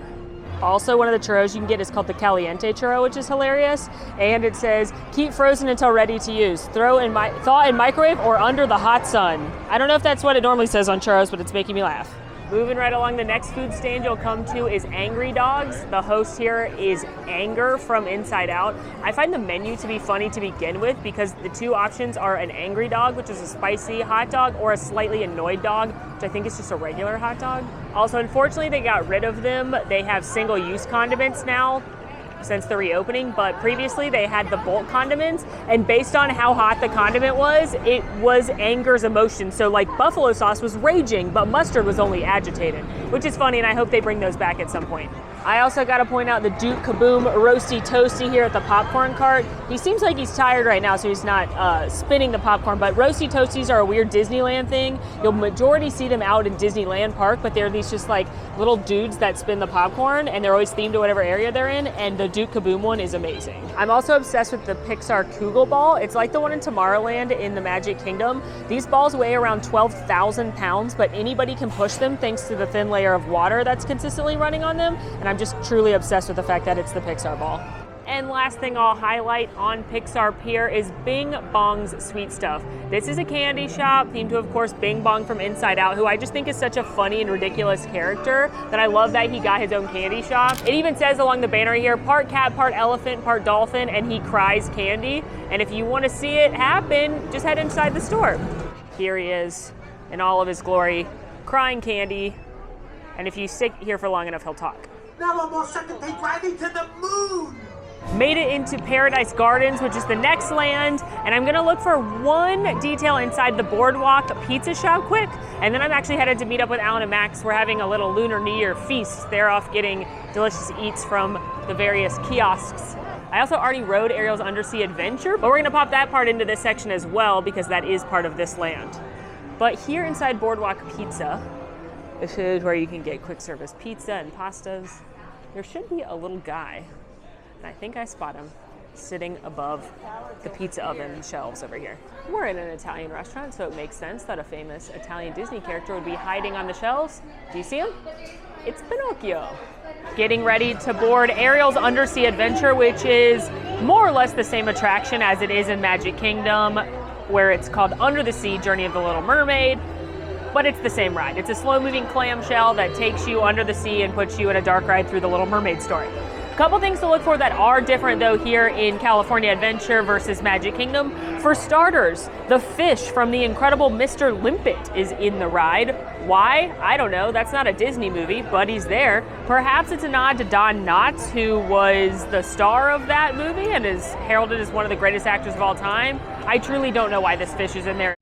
Also, one of the churros you can get is called the Caliente churro, which is hilarious. And it says, keep frozen until ready to use. Thaw in microwave or under the hot sun. I don't know if that's what it normally says on churros, but it's making me laugh. Moving right along, the next food stand you'll come to is Angry Dogs. The host here is Anger from Inside Out. I find the menu to be funny to begin with because the 2 options are an Angry Dog, which is a spicy hot dog, or a slightly annoyed dog, which I think is just a regular hot dog. Also, unfortunately, they got rid of them. They have single-use condiments now since the reopening, but previously they had the bulk condiments, and based on how hot the condiment was, it was Anger's emotion. So like buffalo sauce was raging, but mustard was only agitated, which is funny, and I hope they bring those back at some point. I also got to point out the Duke Kaboom Roasty Toasty here at the popcorn cart. He seems like he's tired right now, so he's not spinning the popcorn, but Roasty Toasties are a weird Disneyland thing. You'll majority see them out in Disneyland Park, but they're these just like little dudes that spin the popcorn, and they're always themed to whatever area they're in, and the Duke Kaboom one is amazing. I'm also obsessed with the Pixar Kugel ball. It's like the one in Tomorrowland in the Magic Kingdom. These balls weigh around 12,000 pounds, but anybody can push them thanks to the thin layer of water that's consistently running on them, and I'm just truly obsessed with the fact that it's the Pixar ball. And last thing I'll highlight on Pixar Pier is Bing Bong's Sweet Stuff. This is a candy shop themed to, of course, Bing Bong from Inside Out, who I just think is such a funny and ridiculous character that I love that he got his own candy shop. It even says along the banner here, part cat, part elephant, part dolphin, and he cries candy. And if you want to see it happen, just head inside the store. Here he is in all of his glory, crying candy. And if you sit here for long enough, he'll talk. Now almost second take riding to the moon! Made it into Paradise Gardens, which is the next land, and I'm gonna look for one detail inside the Boardwalk pizza shop quick, and then I'm actually headed to meet up with Alan and Max. We're having a little Lunar New Year feast. They're off getting delicious eats from the various kiosks. I also already rode Ariel's Undersea Adventure, but we're gonna pop that part into this section as well because that is part of this land. But here inside Boardwalk Pizza, this is where you can get quick service pizza and pastas. There should be a little guy, and I think I spot him sitting above the pizza oven shelves over here. We're in an Italian restaurant, so it makes sense that a famous Italian Disney character would be hiding on the shelves. Do you see him? It's Pinocchio. Getting ready to board Ariel's Undersea Adventure, which is more or less the same attraction as it is in Magic Kingdom, where it's called Under the Sea, Journey of the Little Mermaid. But it's the same ride. It's a slow-moving clamshell that takes you under the sea and puts you in a dark ride through the Little Mermaid story. A couple things to look for that are different, though, here in California Adventure versus Magic Kingdom. For starters, the fish from the incredible Mr. Limpet is in the ride. Why? I don't know. That's not a Disney movie, but he's there. Perhaps it's a nod to Don Knotts, who was the star of that movie and is heralded as one of the greatest actors of all time. I truly don't know why this fish is in there.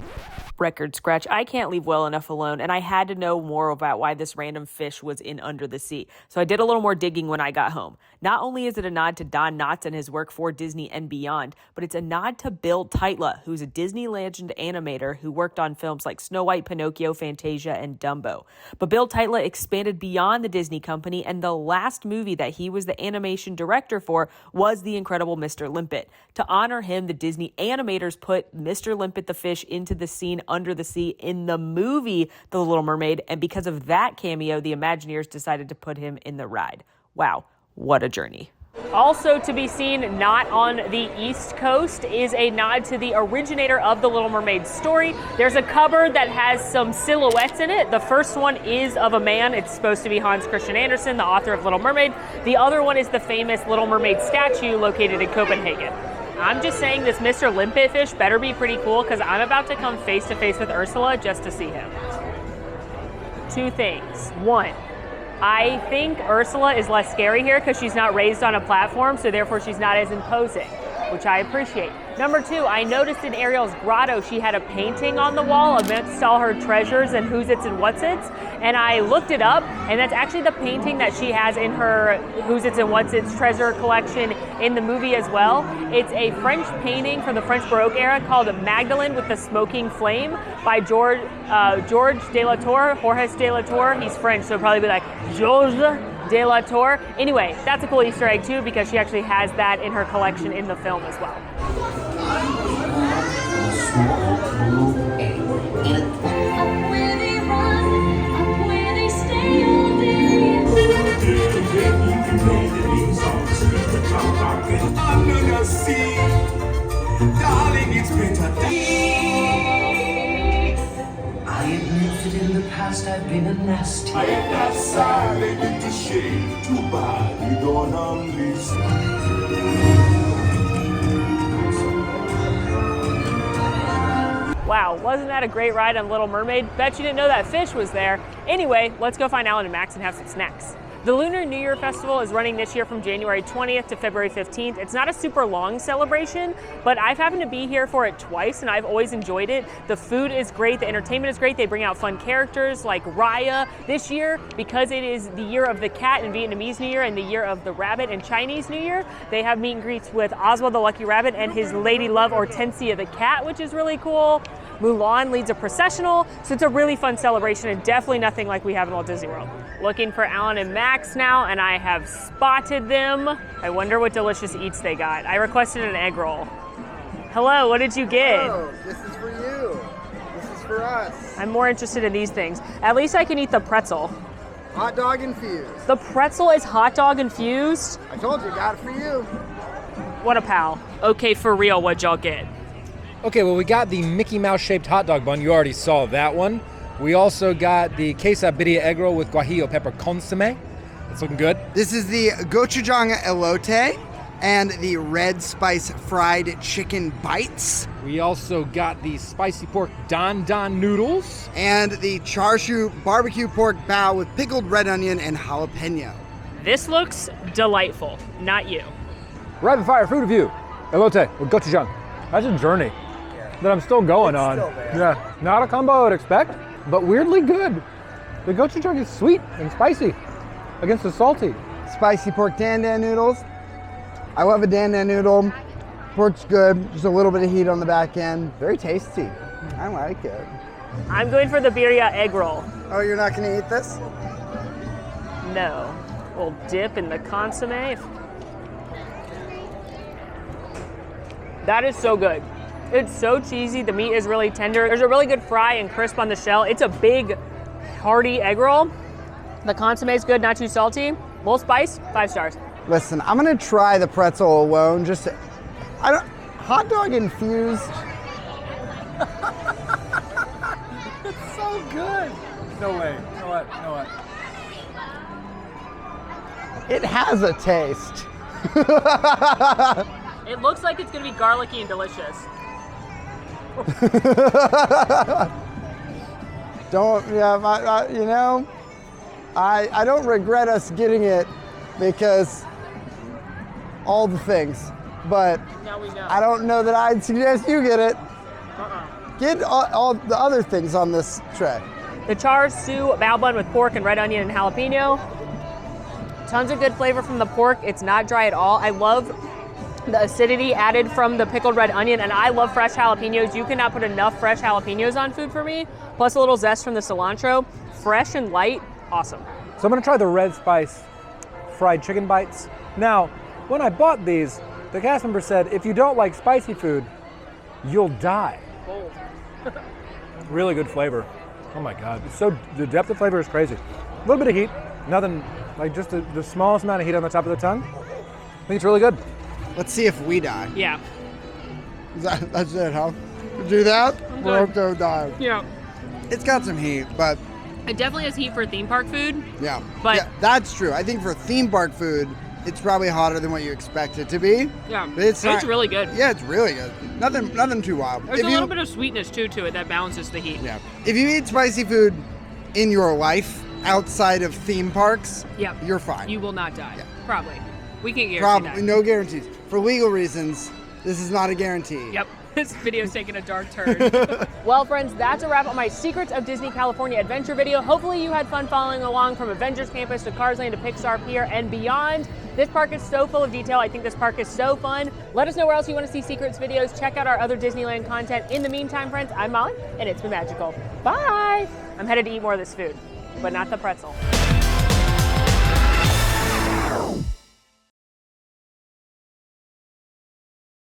Record scratch. I can't leave well enough alone, and I had to know more about why this random fish was in Under the Sea. So I did a little more digging when I got home. Not only is it a nod to Don Knotts and his work for Disney and beyond, but it's a nod to Bill Tytla, who's a Disney legend animator who worked on films like Snow White, Pinocchio, Fantasia, and Dumbo. But Bill Tytla expanded beyond the Disney company, and the last movie that he was the animation director for was The Incredible Mr. Limpet. To honor him, the Disney animators put Mr. Limpet the fish into the scene Under the Sea in the movie The Little Mermaid, and because of that cameo, the Imagineers decided to put him in the ride. Wow, what a journey. Also to be seen not on the East Coast is a nod to the originator of The Little Mermaid story. There's a cupboard that has some silhouettes in it. The first one is of a man. It's supposed to be Hans Christian Andersen, the author of Little Mermaid. The other one is the famous Little Mermaid statue located in Copenhagen. I'm just saying this Mr. Limpet fish better be pretty cool because I'm about to come face to face with Ursula just to see him. Two things. One, I think Ursula is less scary here because she's not raised on a platform, so therefore she's not as imposing, which I appreciate. Number two, I noticed in Ariel's grotto she had a painting on the wall amidst all her treasures and who's its and what's its, and I looked it up, and that's actually the painting that she has in her who's its and what's its treasure collection in the movie as well. It's a French painting from the French Baroque era called Magdalene with the Smoking Flame by Georges de la Tour, Jorge de la Tour. He's French, so it'll probably be like Georges de la Tour. Anyway, that's a cool Easter egg too because she actually has that in her collection in the film as well. Under the sea, darling, it's better. I admit that in the past I've been a nasty. I am not silent into shame. Too bad you don't understand. Wow, wasn't that a great ride on Little Mermaid? Bet you didn't know that fish was there. Anyway, let's go find Alan and Max and have some snacks. The Lunar New Year Festival is running this year from January 20th to February 15th. It's not a super long celebration, but I've happened to be here for it twice and I've always enjoyed it. The food is great, the entertainment is great. They bring out fun characters like Raya. This year, because it is the year of the cat in Vietnamese New Year and the year of the rabbit in Chinese New Year, they have meet and greets with Oswald the Lucky Rabbit and his lady love Hortensia the cat, which is really cool. Mulan leads a processional, so it's a really fun celebration and definitely nothing like we have in Walt Disney World. Looking for Alan and Max now, and I have spotted them. I wonder what delicious eats they got. I requested an egg roll. Hello, what did you get? Oh, this is for you. This is for us. I'm more interested in these things. At least I can eat the pretzel. Hot dog infused. The pretzel is hot dog infused? I told you, got it for you. What a pal. Okay, for real, what'd y'all get? Okay, well, we got the Mickey Mouse shaped hot dog bun. You already saw that one. We also got the quesabirria egg roll with guajillo pepper consomme. It's looking good. This is the gochujang elote and the red spice fried chicken bites. We also got the spicy pork don don noodles. And the char siu barbecue pork bao with pickled red onion and jalapeno. This looks delightful, not you. Rapid fire food review. Elote with gochujang. That's a journey that I'm still going on. Still there. Yeah, not a combo I would expect, but weirdly good. The gochujang is sweet and spicy against the salty. Spicy pork dan dan noodles. I love a dan dan noodle. Pork's good, just a little bit of heat on the back end. Very tasty. I like it. I'm going for the birria egg roll. Oh, you're not gonna eat this? No. We'll dip in the consomme. That is so good. It's so cheesy. The meat is really tender. There's a really good fry and crisp on the shell. It's a big, hearty egg roll. The consomme is good, not too salty. Little spice, 5 stars. Listen, I'm gonna try the pretzel alone. Hot dog infused. It's so good. No way. You know what? It has a taste. It looks like it's gonna be garlicky and delicious. I don't regret us getting it because all the things, but Now we know. I don't know that I'd suggest you get it. Uh-uh. Get all the other things on this tray. The char siu bao bun with pork and red onion and jalapeno. Tons of good flavor from the pork. It's not dry at all. I love the acidity added from the pickled red onion, and I love fresh jalapenos. You cannot put enough fresh jalapenos on food for me. Plus a little zest from the cilantro. Fresh and light, awesome. So I'm gonna try the red spice fried chicken bites. Now, when I bought these, the cast member said, if you don't like spicy food, you'll die. Bold. Really good flavor. Oh my God, the depth of flavor is crazy. A little bit of heat, nothing, like just the smallest amount of heat on the top of the tongue. I think it's really good. Let's see if we die. Yeah. That's it, huh? Do that? We're gonna die. Yeah. It's got some heat, but It definitely has heat for theme park food. yeah. But- yeah, that's true. I think for theme park food, it's probably hotter than what you expect it to be. Yeah. But it's really good. Yeah, it's really good. Nothing too wild. There's a little bit of sweetness too to it that balances the heat. Yeah. If you eat spicy food in your life outside of theme parks, Yep. you're fine. You will not die. Yeah. Probably. We can't guarantee Probably that. no guarantees. For legal reasons, this is not a guarantee. Yep. This video's taking a dark turn. Well, friends, that's a wrap on my Secrets of Disney California Adventure video. Hopefully you had fun following along from Avengers Campus to Cars Land to Pixar Pier and beyond. This park is so full of detail. I think this park is so fun. Let us know where else you want to see Secrets videos. Check out our other Disneyland content. In the meantime, friends, I'm Molly, and it's been magical. Bye! I'm headed to eat more of this food, but not the pretzel.